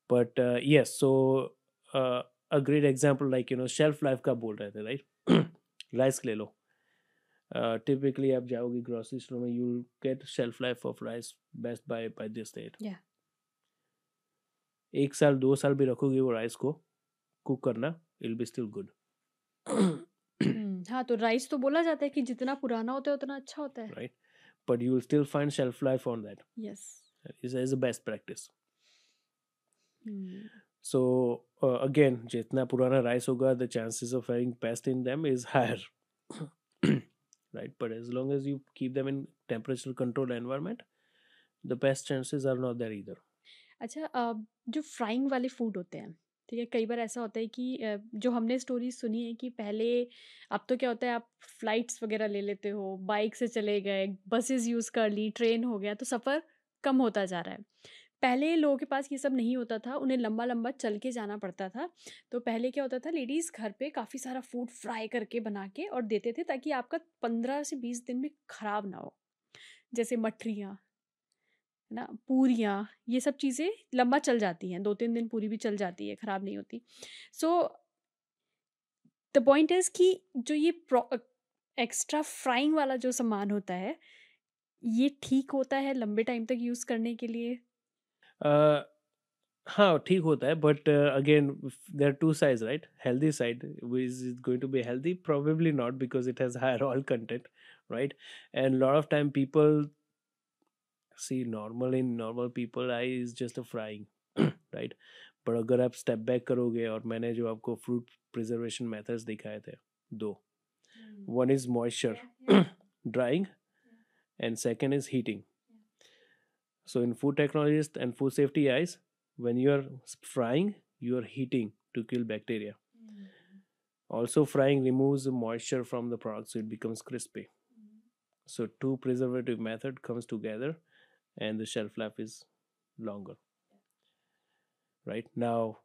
but yes. So uh, a great example, like shelf life का बोल रहे थे, right? Rice ले लो. Typically आप जाओगे grocery store में, you get shelf life of rice best by this date. Yeah. 1 साल 2 साल भी रखोगे वो राइस को कुक करना, इट बी स्टिल गुड. हाँ, तो राइस तो बोला जाता है कि जितना पुराना होता है उतना अच्छा होता है। Right, but you will still find shelf life on that. Yes. Is a best practice. Hmm. So again, जितना पुराना rice होगा, the chances of having pest in them is higher. Right, but as long as you keep them in temperature controlled environment, the pest chances are not there either. अच्छा, जो frying वाले food होते हैं, ठीक है? कई बार ऐसा होता है कि जो हमने स्टोरीज़ सुनी है कि पहले, अब तो क्या होता है, आप फ्लाइट्स वगैरह ले लेते हो, बाइक से चले गए, बसेस यूज़ कर ली, ट्रेन हो गया, तो सफ़र कम होता जा रहा है। पहले लोगों के पास ये सब नहीं होता था, उन्हें लंबा-लंबा चल के जाना पड़ता था। तो पहले क्या होता था, लेडीज़ घर पे काफ़ी सारा फूड फ्राई करके बना के और देते थे ताकि आपका 15 से 20 दिन में खराब ना हो। जैसे मठरियाँ, है ना? पूरियाँ, ये सब चीज़ें लंबा चल जाती हैं, 2-3 दिन पूरी भी चल जाती है, खराब नहीं होती। सो द पॉइंट इज़ कि जो ये एक्स्ट्रा फ्राइंग वाला जो सामान होता है, ये ठीक होता है लंबे टाइम तक यूज़ करने के लिए? uh, हाँ ठीक होता है, but again, there are two sides, right? Healthy side, is it going to be healthy? Probably not, because it has higher oil content, right? And a lot of time people see normal people eye is just a frying. Right, पर अगर आप step back करोगे, और मैंने जो आपको fruit preservation methods दिखाए थे, दो, one is moisture drying, and second is heating. So in food technologists and food safety eyes, when you are frying, you are heating to kill bacteria. Also, frying removes the moisture from the product, so it becomes crispy. So two preservative method comes together, and the shelf life is longer. Right now,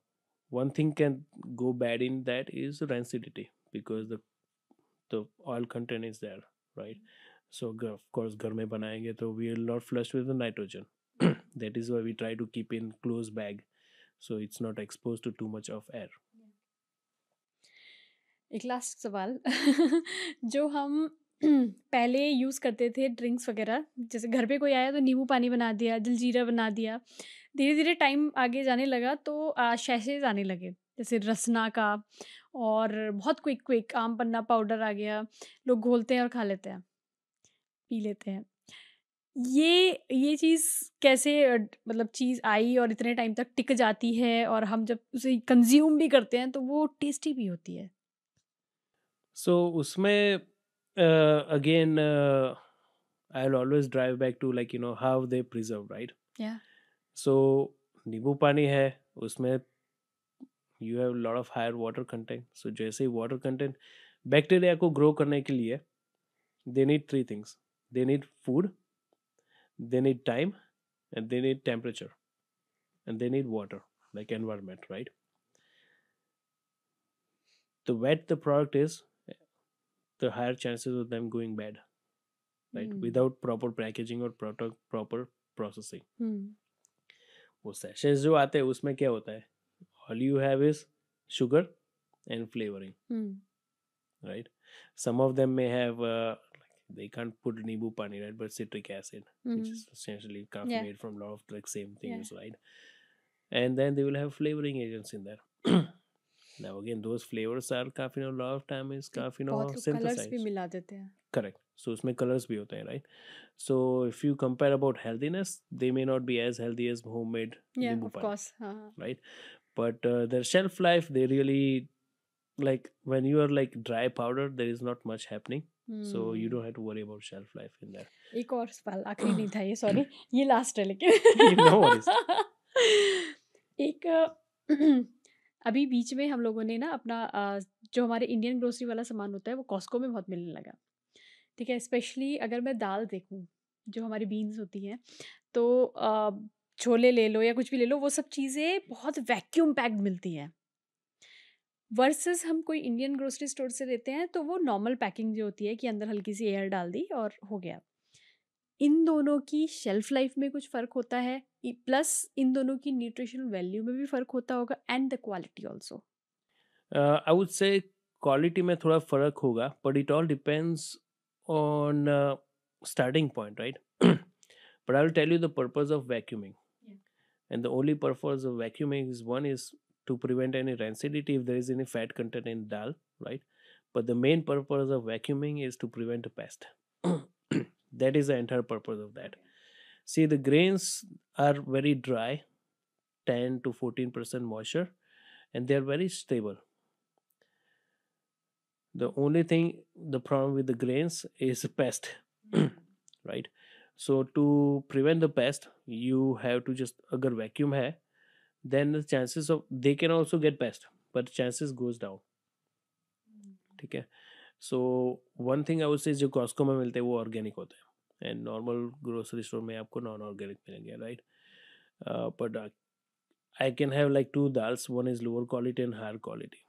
one thing can go bad in that is rancidity, because the oil content is there, right? So of course, घर में बनाएंगे तो we will not flush with the nitrogen. That is why we try to keep in close bag, so it's not exposed to too much of air. एक last सवाल जो हम पहले use करते थे ड्रिंक्स वगैरह, जैसे घर पे कोई आया तो नींबू पानी बना दिया, जलजीरा बना दिया। धीरे-धीरे टाइम आगे जाने लगा तो सैशेज़ आने लगे, जैसे रसना का, और बहुत क्विक क्विक आम पन्ना पाउडर आ गया। लोग घोलते हैं और खा लेते हैं, पी लेते हैं। ये चीज़ कैसे मतलब चीज़ आई और इतने टाइम तक टिक जाती है, और हम जब उसे कंज़्यूम भी करते हैं तो वो टेस्टी भी होती है? So उसमें again, I'll always drive back to, like, how they preserve, right? या। So नींबू पानी है, उसमें you have a lot of higher water content. So जैसे ही water content, बैक्टीरिया को grow करने के लिए they need three things. They need food, they need time, and they need temperature, and they need water, like environment, right? The wet the product is, the higher chances of them going bad, right? Hmm. Without proper packaging or proper processing. हुँ। वो sachets जो आते हैं उसमें क्या होता है? All you have is sugar and flavoring, hmm. right? Some of them may have they can't put nibu pani, right? But citric acid, which hmm. is essentially या। made from a lot of like same या। things, right? And then they will have flavoring agents in there. Now again, those flavors are काफी a lot of time is काफी बहुत लोग colours भी synthesized. मिला देते हैं। Correct. So उसमें colors भी होते हैं, right? So if you compare about healthiness, they may not be as healthy as homemade या, nibu ऑफ pani, कोर्स। हाँ, हाँ। right? But their shelf life, they really, like when you are like dry powder, there is not much happening. So you hmm. don't have to worry about shelf life in there. एक और सवाल, आखिरी नहीं था ये, sorry, ये last है लेकिन। No worries. एक अभी बीच में हम लोगों ने ना अपना जो हमारे इंडियन ग्रोसरी वाला सामान होता है वो कॉस्को में बहुत मिलने लगा। ठीक है? स्पेशली अगर मैं दाल देखूँ, जो हमारी बीन्स होती हैं, तो छोले ले लो या कुछ भी ले लो, वो सब चीज़ें बहुत वैक्यूम पैक्ड मिलती हैं। वर्सेस हम कोई इंडियन ग्रोसरी स्टोर से लेते हैं तो वो नॉर्मल पैकिंग जो होती है कि अंदर हल्की सी एयर डाल दी और हो गया। इन दोनों की शेल्फ लाइफ में कुछ फ़र्क होता है, प्लस इन दोनों की न्यूट्रिशनल वैल्यू में भी फ़र्क होता होगा and the quality also. I would say quality में थोड़ा फर्क होगा, but it all depends on starting point, right? But I will tell you the purpose of vacuuming. And the only purpose of vacuuming is one is to prevent any rancidity if there is any fat content in dal, right? But the main purpose of vacuuming is to prevent a pest. That is the entire purpose of that. See, the grains are very dry, 10 to 14% moisture, and they are very stable. The only thing, the problem with the grains is pest, right? So to prevent the pest, you have to just agar vacuum hai, then the chances of they can also get pest, but chances goes down. ठीक है. So one thing I would say, जो Costco में मिलते हैं वो organic होते हैं, and normal grocery store में आपको नॉन ऑर्गेनिक मिलेंगे, right? But I can have like two dals, one is lower quality and higher quality.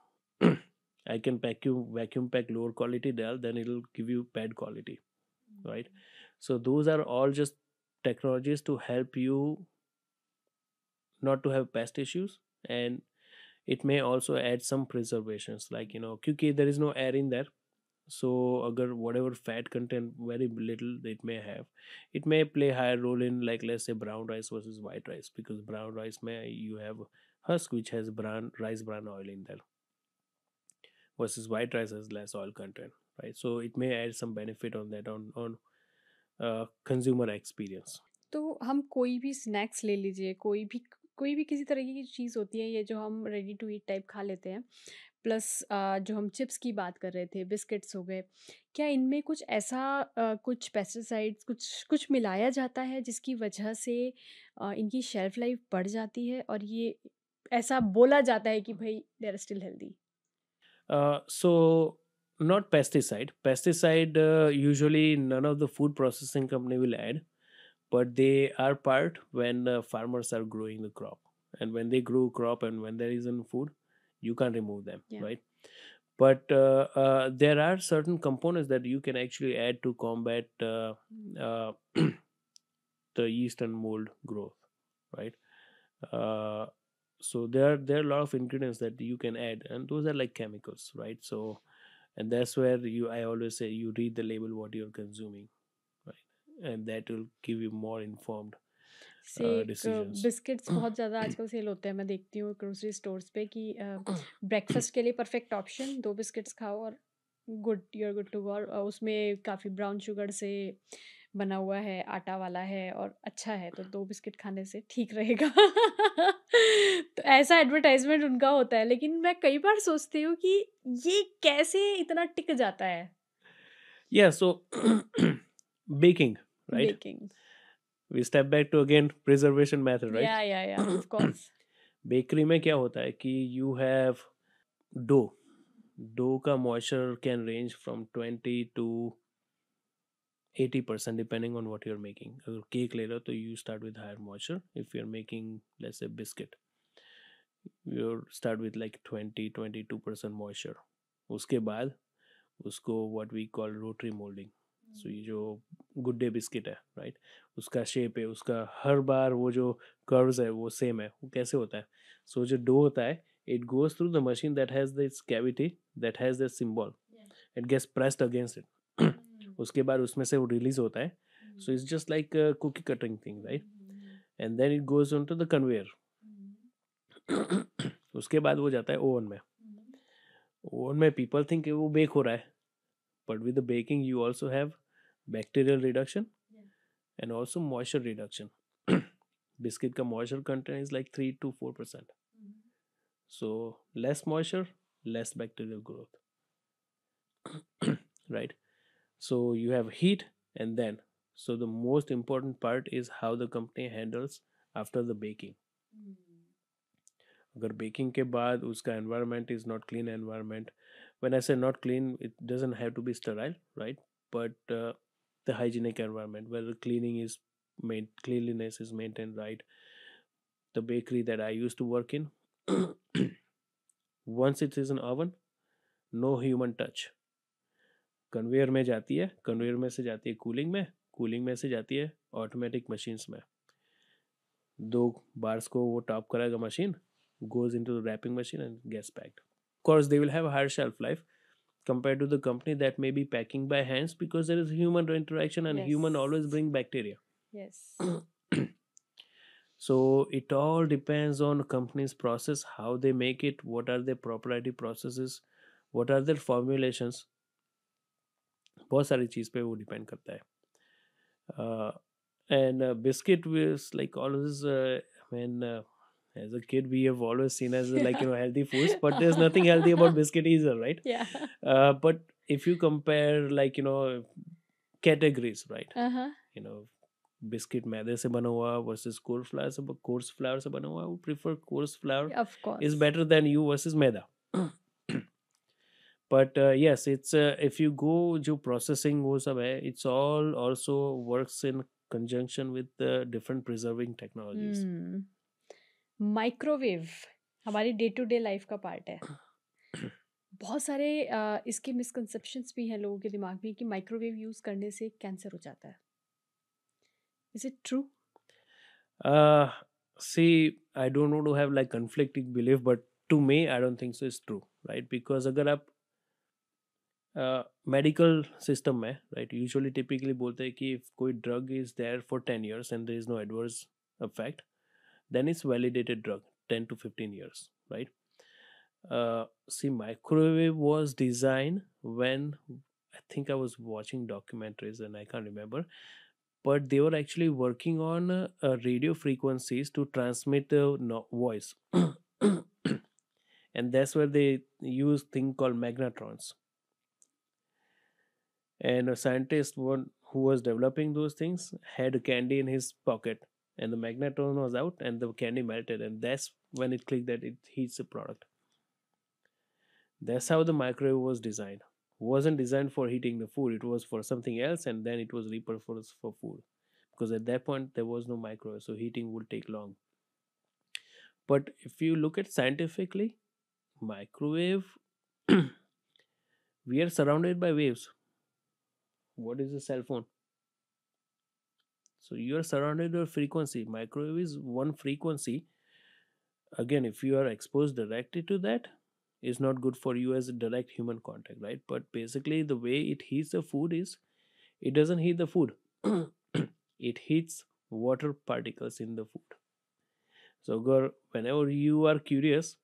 I can vacuum pack lower quality dal, then it'll give you bad quality, right? So those are all just technologies to help you not to have pest issues, and it may also add some preservations, like क्योंकि there is no air in there, so agar whatever fat content very little it may have, it may play higher role in, like, let's say brown rice versus white rice, because brown rice may you have husk which has rice bran oil in there, versus white rice has less oil content, right? So it may add some benefit on that, on consumer experience. तो हम कोई भी snacks ले लीजिए, कोई भी किसी तरीके की चीज़ होती है ये जो हम रेडी टू ईट टाइप खा लेते हैं, प्लस जो हम चिप्स की बात कर रहे थे, बिस्किट्स हो गए, क्या इनमें कुछ ऐसा कुछ पेस्टिसाइड्स कुछ कुछ मिलाया जाता है जिसकी वजह से इनकी शेल्फ लाइफ बढ़ जाती है और ये ऐसा बोला जाता है कि भाई they are still healthy? So not pesticide, usually none of the food processing company will add, but they are part when farmers are growing the crop, and when they grow crop and when there isn't food, you can't remove them, Yeah. right? But there are certain components that you can actually add to combat uh, the yeast and mold growth, right? uh, so there are a lot of ingredients that you can add, and those are like chemicals, right? So, and that's where I always say, you read the label what you're consuming, right? And that will give you more informed shake, decisions. Biscuits बहुत ज़्यादा आजकल cell होते हैं, मैं देखती हूँ grocery stores पे कि ब्रेकफास्ट के लिए परफेक्ट ऑप्शन, 2 बिस्किट्स खाओ और you are good to go, और उसमें काफ़ी ब्राउन शुगर से बना हुआ है, आटा वाला है और अच्छा है, तो 2 बिस्किट खाने से ठीक रहेगा। तो ऐसा एडवर्टाइज़मेंट उनका होता है, लेकिन मैं कई बार सोचती हूँ कि ये कैसे इतना टिक जाता है? Yeah, so baking, right? Baking. We step back to again preservation method, right? Yeah, of course. Bakery में क्या होता है कि यू हैव डो डो का moisture can range from 20 to 80% depending on what you are making. अगर cake ले रहे हो तो you start with higher moisture. If you are making let's say biscuit, you start with like 20-22% moisture. उसके बाद उसको what we call rotary moulding. So ये जो गुड डे बिस्किट है, राइट, उसका शेप है, उसका हर बार वो जो कर्व्स है वो सेम है. वो कैसे होता है? सो जो डो होता है, it goes through the machine that has this cavity, that has this symbol. It gets pressed against it. उसके बाद उसमें से वो रिलीज होता है. So it's just like a cookie cutting thing, right? And then it goes onto the conveyor. उसके बाद वो जाता है ओवन में. ओवन में people think कि वो बेक हो रहा है, but with the baking you also have bacterial reduction and also moisture reduction. Biscuit का moisture content is like 3 to 4%. So less moisture, less bacterial growth. Right? So you have heat, and then so the most important part is how the company handles after the baking. अगर baking के बाद उसका environment is not clean environment, when I say not clean, it doesn't have to be sterile, right? But the hygienic environment where the cleanliness is maintained, right? The bakery that I used to work in, once it is in oven, no human touch. Conveyor में जाती है, conveyor में से जाती है cooling में, cooling में से जाती है ऑटोमेटिक मशीन्स में. 2 bars को वो टॉप करेगा machine, goes into the wrapping machine and gets packed. Of course, they will have a higher shelf life compared to the company that may be packing by hands, because there is human interaction and human always Yes. bring bacteria. Yes. So it all depends on company's process, how they make it, what are their proprietary processes, what are their formulations. बहुत सारी चीज़ पे वो depend करता है. And biscuit was like always, I mean, as a kid we have always seen as like healthy foods, but there's nothing healthy about biscuit either, right? Yeah. But if you compare like categories, right? Uh-huh. Biscuit मैदे से बना हुआ versus course flower से बना हुआ, वो prefer course flower Of course. is better than you versus maida. But yes, it's if you go जो processing वो सब है, it's all also works in conjunction with the different preserving technologies. Microwave हमारी day to day life का part है. बहुत सारे इसके मिसकंसेप्शंस भी हैं लोगों के दिमाग में कि माइक्रोवेव यूज करने से कैंसर हो जाता है. Is it true? See, I don't want to have like conflicting belief, but to me I don't think so it's true, right? Because अगर आप मेडिकल सिस्टम में राइट यूजुअली टिपिकली बोलते हैं कि if कोई drug is there for 10 years and there is no adverse effect, then it's validated drug 10 to 15 years, right? See, microwave was designed when I think I was watching documentaries and I can't remember, but they were actually working on radio frequencies to transmit the voice. And that's where they use thing called magnetrons. And a scientist who was developing those things had a candy in his pocket, and the magnetron was out and the candy melted, and that's when it clicked that it heats the product. That's how the microwave was designed. It wasn't designed for heating the food, it was for something else, and then it was repurposed for food, because at that point there was no microwave, so heating would take long. But if you look at scientifically, microwave we are surrounded by waves. What is a cell phone? So you are surrounded by frequency. Microwave is one frequency. Again, if you are exposed directly to that, it's not good for you as a direct human contact, right? But basically the way it heats the food is, it doesn't heat the food. It heats water particles in the food. So whenever you are curious,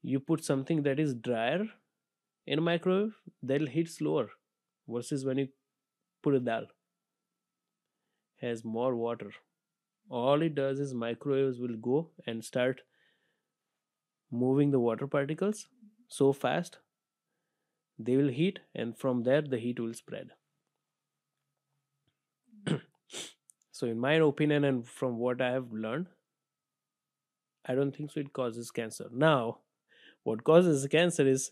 you put something that is drier in a microwave, that'll heat slower, versus when you put a dal, has more water. All it does is microwaves will go and start moving the water particles so fast, they will heat, and from there the heat will spread. So in my opinion, and from what I have learned, I don't think so it causes cancer. Now, what causes cancer is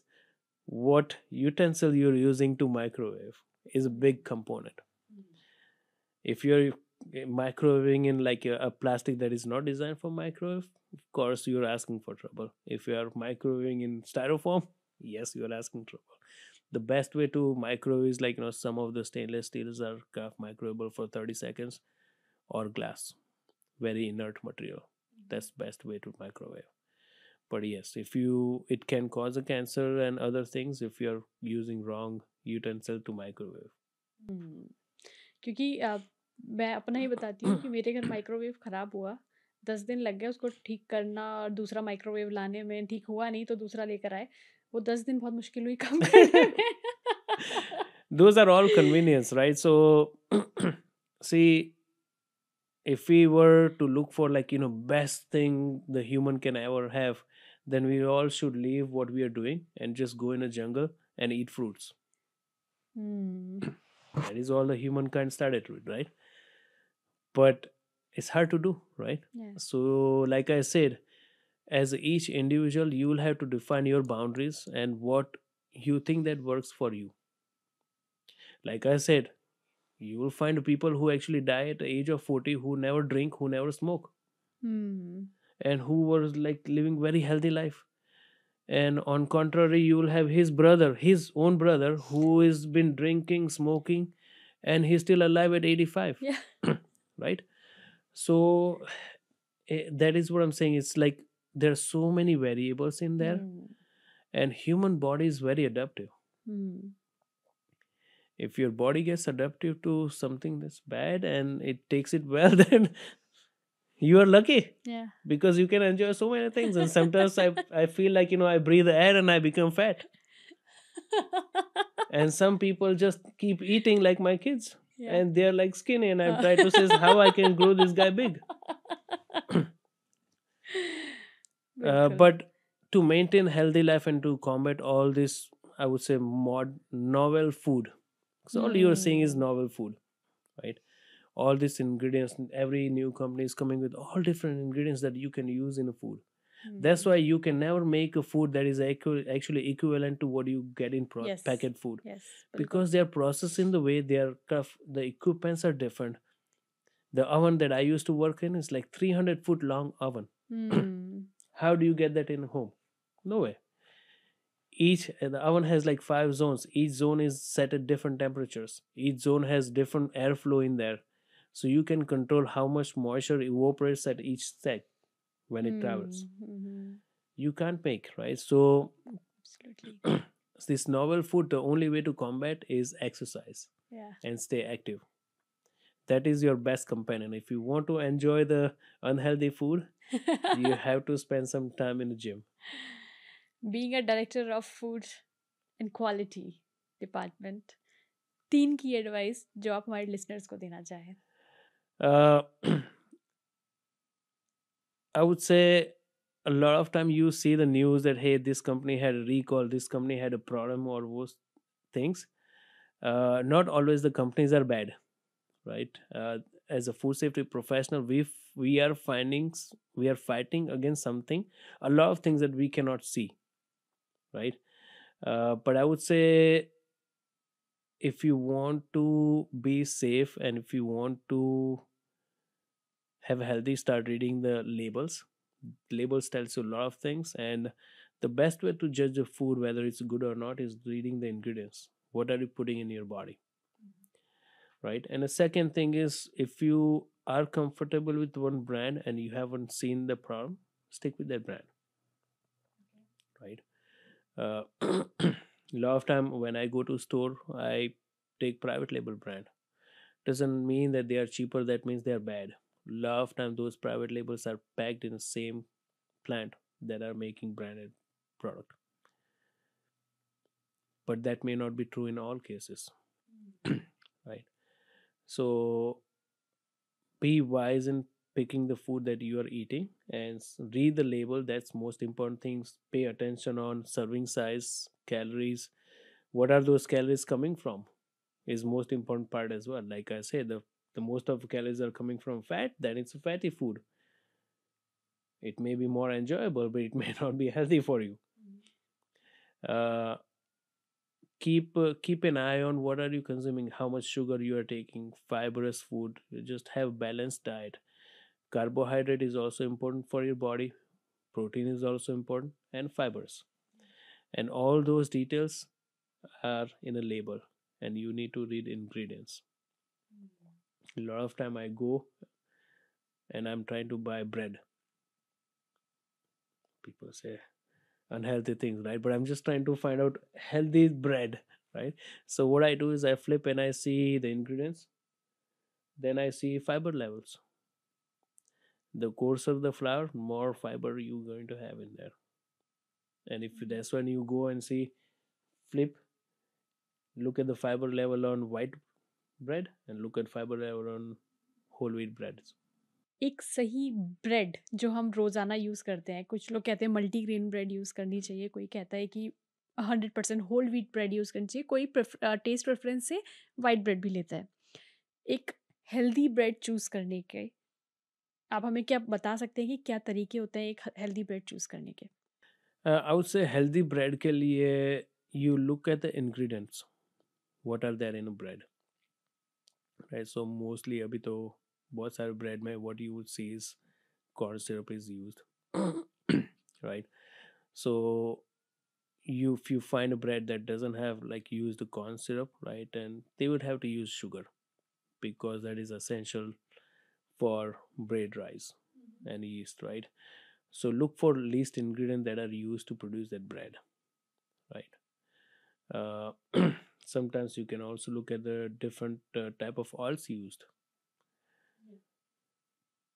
what utensil you're using to microwave is a big component. If you're microwaving in like a plastic that is not designed for microwave, of course you're asking for trouble. If you are microwaving in styrofoam, yes, you're asking trouble. The best way to microwave is like some of the stainless steels are craft microwavable for 30 seconds, or glass, very inert material. That's best way to microwave. But yes, if it can cause a cancer and other things if you're using wrong utensil to microwave. क्योंकि मैं अपना ही बताती हूँ कि मेरे घर microwave ख़राब हुआ, 10 दिन लग गए उसको ठीक करना, और दूसरा माइक्रोवेव लाने में. ठीक हुआ नहीं तो दूसरा लेकर आए. वो 10 दिन बहुत मुश्किल हुई काम करने में. Those are all convenience, right? So see, if we were to look for like best thing the human can ever have, then we all should leave what we are doing and just go in a jungle and eat fruits. That is all the humankind started with, right? But it's hard to do, right? Yeah. So like I said, as each individual you will have to define your boundaries and what you think that works for you. Like I said, you will find people who actually die at the age of 40 who never drink, who never smoke, and who were like living very healthy life. And on contrary, you will have his own brother who has been drinking, smoking, and he's still alive at 85. Yeah. Right? So that is what I'm saying. It's like there are so many variables in there, Hmm. and human body is very adaptive. Hmm. If your body gets adaptive to something that's bad and it takes it well, then you are lucky, Yeah. because you can enjoy so many things. And sometimes I feel like, I breathe air and I become fat. And some people just keep eating like my kids, Yeah. and they're like skinny, and I've tried to say how I can grow this guy big. बिल्कुल. But to maintain healthy life and to combat all this, I would say novel food. So all you're seeing is Hmm. novel food, right? All these ingredients, every new company is coming with all different ingredients that you can use in a food. That's Hmm. why you can never make a food that is actually equivalent to what you get in Yes. packet food, Yes. बिल्कुल. because they are processed in the way they are the equipments are different. The oven that I used to work in is like 300-foot long oven. Hmm. How do you get that in home? No way. Each the oven has like 5 zones. Each zone is set at different temperatures. Each zone has different airflow in there, so you can control how much moisture evaporates at each step when it travels. Hmm. Hmm. You can't make, right? So Absolutely. this novel food, the only way to combat is exercise Yeah. and stay active. That is your best companion. If you want to enjoy the unhealthy food, you have to spend some time in the gym. Being a director of food and quality department, 3 की advice जो आप हमारे listeners को देना चाहें. uh, I would say a lot of time you see the news that, hey, this company had a recall, this company had a problem, or those things. Not always the companies are bad, right? As a food safety professional, we are we are fighting against something, a lot of things that we cannot see, right? But I would say, if you want to be safe and if you want to have healthy, start reading the labels. Labels tells you a lot of things, and the best way to judge a food whether it's good or not is reading the ingredients. What are you putting in your body, right? And the second thing is, if you are comfortable with one brand and you haven't seen the problem, stick with that brand, right? A lot of time when I go to store, I take private label brand. Doesn't mean that they are cheaper, that means they are bad. A lot of time those private labels are packed in the same plant that are making branded product, but that may not be true in all cases. Right? So be wise in picking the food that you are eating, and read the label. That's most important things. Pay attention on serving size, calories. What are those calories coming from is most important part as well. Like I say, the most of the calories are coming from fat, then it's a fatty food. It may be more enjoyable, but it may not be healthy for you. uh, keep an eye on what are you consuming, how much sugar you are taking, fibrous food. You just have balanced diet. Carbohydrate is also important for your body, protein is also important, and fibers, and all those details are in a label, and you need to read ingredients. A lot of time I go and I'm trying to buy bread. People say unhealthy things, right? But I'm just trying to find out healthy bread, right? So what I do is I flip and I see the ingredients, then I see fiber levels. The coarser the flour, more fiber you're going to have in there. And if that's when you go and see, flip, look at the fiber level on white bread and look at fiber level on whole wheat bread. एक सही bread जो हम रोज़ाना use करते हैं, कुछ लोग कहते हैं मल्टीग्रेन ब्रेड यूज़ करनी चाहिए, कोई कहता है कि 100% होल व्हीट ब्रेड यूज़ करनी चाहिए, कोई टेस्ट प्रेफ़रेंस से व्हाइट ब्रेड भी लेता है। एक हेल्दी ब्रेड चूज़ करने के आप हमें क्या बता सकते हैं कि क्या तरीके होते हैं एक हेल्दी ब्रेड चूज़ करने के? I would say healthy bread के लिए you look at the ingredients, what are there in a bread, right? So mostly अभी तो बहुत सारे bread में what you would see is corn syrup is used. Right? So you if you find a bread that doesn't have like used the corn syrup, right, and they would have to use sugar because that is essential for bread rise and yeast, right? So look for least ingredient that are used to produce that bread, right? uh, Sometimes you can also look at the different type of oils used: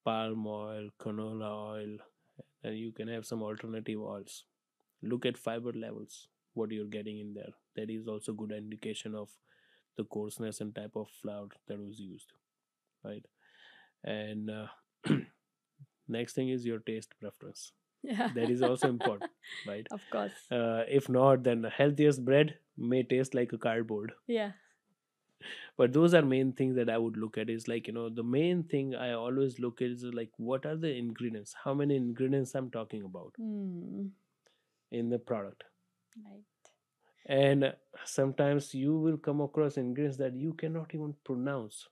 palm oil, canola oil, and you can have some alternative oils. Look at fiber levels, what you're getting in there. That is also good indication of the coarseness and type of flour that was used, right? And next thing is your taste preference. Yeah. That is also important, right? Of course. If not, then the healthiest bread may taste like a cardboard. Yeah. But those are main things that I would look at. Is like, the main thing I always look at is like, what are the ingredients, how many ingredients I'm talking about Hmm. in the product. Right. And sometimes you will come across ingredients that you cannot even pronounce.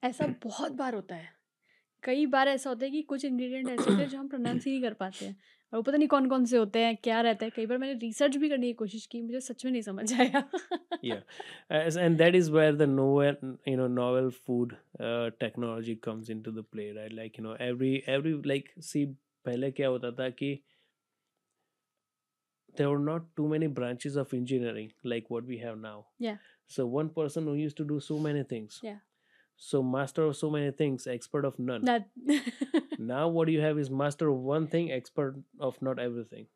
ऐसा बहुत बार होता है। कई बार ऐसा होता है कि कुछ इंग्रेडिएंट ऐसे होते हैं जो हम प्रोनाउंस ही नहीं कर पाते हैं और वो पता नहीं कौन-कौन से होते हैं, क्या रहता है। कई बार मैंने रिसर्च भी करने की कोशिश की, मुझे सच में नहीं समझ आया। Yeah. And that is where the novel food technology comes into the play, right? Like, every like, see, पहले क्या होता था कि there were not too many branches of engineering like what we have now. Yeah, So one person who used to do so many things, yeah. so master of so many things, expert of none. That Now what you have is master of one thing, expert of not everything.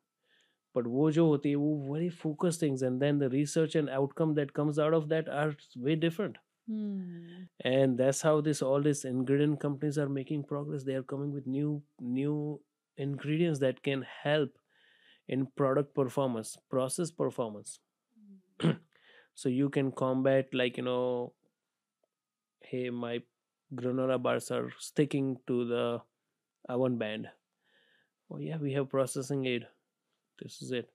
But वो जो होती है वो very focused things, and then the research and outcome that comes out of that are way different. Hmm. And that's how this all these ingredient companies are making progress. They are coming with new ingredients that can help in product performance, process performance. So you can combat, like, hey, my granola bars are sticking to the oven band. Oh yeah, we have processing aid. This is it.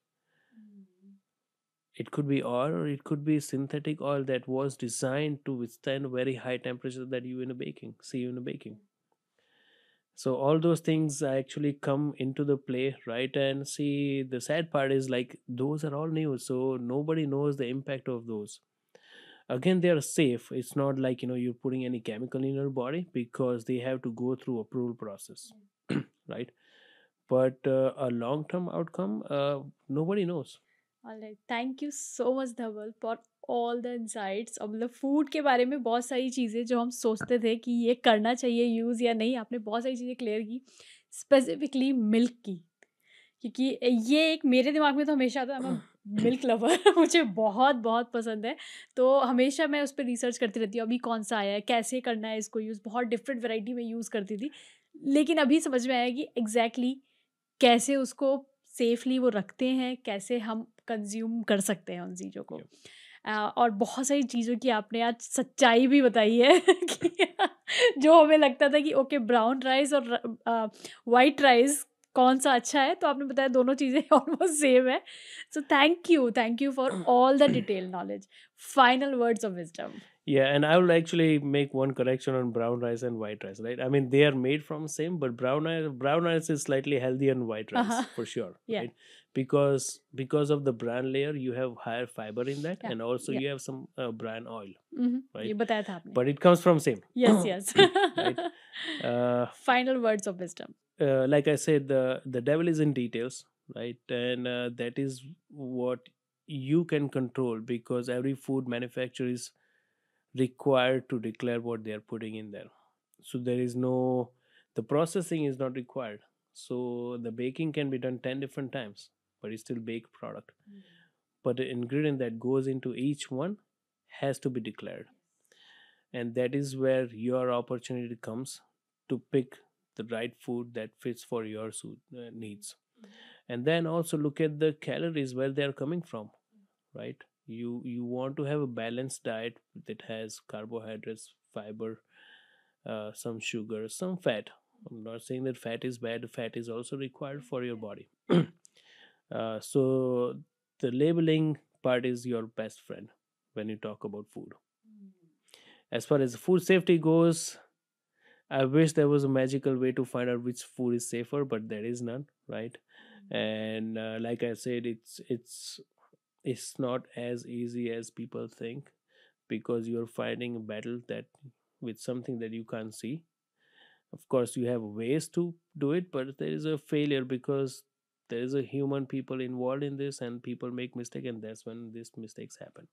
It could be oil, or it could be synthetic oil that was designed to withstand very high temperature that you in a baking see you in a baking. So all those things actually come into the play, right? And see, the sad part is like those are all new, so nobody knows the impact of those. Again, they are safe. It's not like, you're putting any chemical in your body, because they have to go through approval process. Right? But a long term outcome, nobody knows. Alright, thank you so much Dhaval for all the insights. और मतलब food के बारे में बहुत सारी चीज़ें जो हम सोचते थे कि ये करना चाहिए यूज़ या नहीं, आपने बहुत सारी चीज़ें क्लियर की, स्पेसिफिकली मिल्क की। क्योंकि ये एक मेरे दिमाग में तो हमेशा आता है, मैं मिल्क लवर मुझे बहुत बहुत पसंद है, तो हमेशा मैं उस पर रिसर्च करती रहती हूँ अभी कौन सा आया है, कैसे करना है इसको यूज़। बहुत डिफरेंट वैरायटी में यूज़ करती थी, लेकिन अभी समझ में आया कि एग्जैक्टली कैसे उसको सेफली वो रखते हैं, कैसे हम कंज्यूम कर सकते हैं उन चीज़ों को। और बहुत सारी चीज़ों की आपने आज सच्चाई भी बताई है कि जो हमें लगता था कि ओके ब्राउन राइस और वाइट राइस कौन सा अच्छा है, तो आपने बताया दोनों चीज़ें ऑलमोस्ट सेम है। So thank you for all the detail knowledge. Final words of wisdom. Yeah, and I will actually make one correction on brown rice and white rice, right? I mean, they are made from same, but brown rice is slightly healthier than white rice, Uh-huh. for sure, Yeah. right? Because of the bran layer, you have higher fiber in that, Yeah. and also Yeah. you have some bran oil, ये right? बताया था आपने। But it comes from same. Yes yes. Right? Uh, final words of wisdom. like I said, the devil is in details, right? And that is what you can control, because every food manufacturer is required to declare what they are putting in there. So there is no, the processing is not required. So the baking can be done 10 different times, but it's still baked product. But the ingredient that goes into each one has to be declared. And that is where your opportunity comes to pick the right food that fits for your needs. And then also look at the calories, where they are coming from, right? You want to have a balanced diet that has carbohydrates, fiber, some sugar, some fat. I'm not saying that fat is bad. Fat is also required for your body. So the labeling part is your best friend when you talk about food. As far as food safety goes, I wish there was a magical way to find out which food is safer, but there is none, right? And like I said, it's not as easy as people think, because you're fighting a battle that with something that you can't see. Of course you have ways to do it, but there is a failure because there is a human people involved in this, and people make mistake, and that's when these mistakes happen.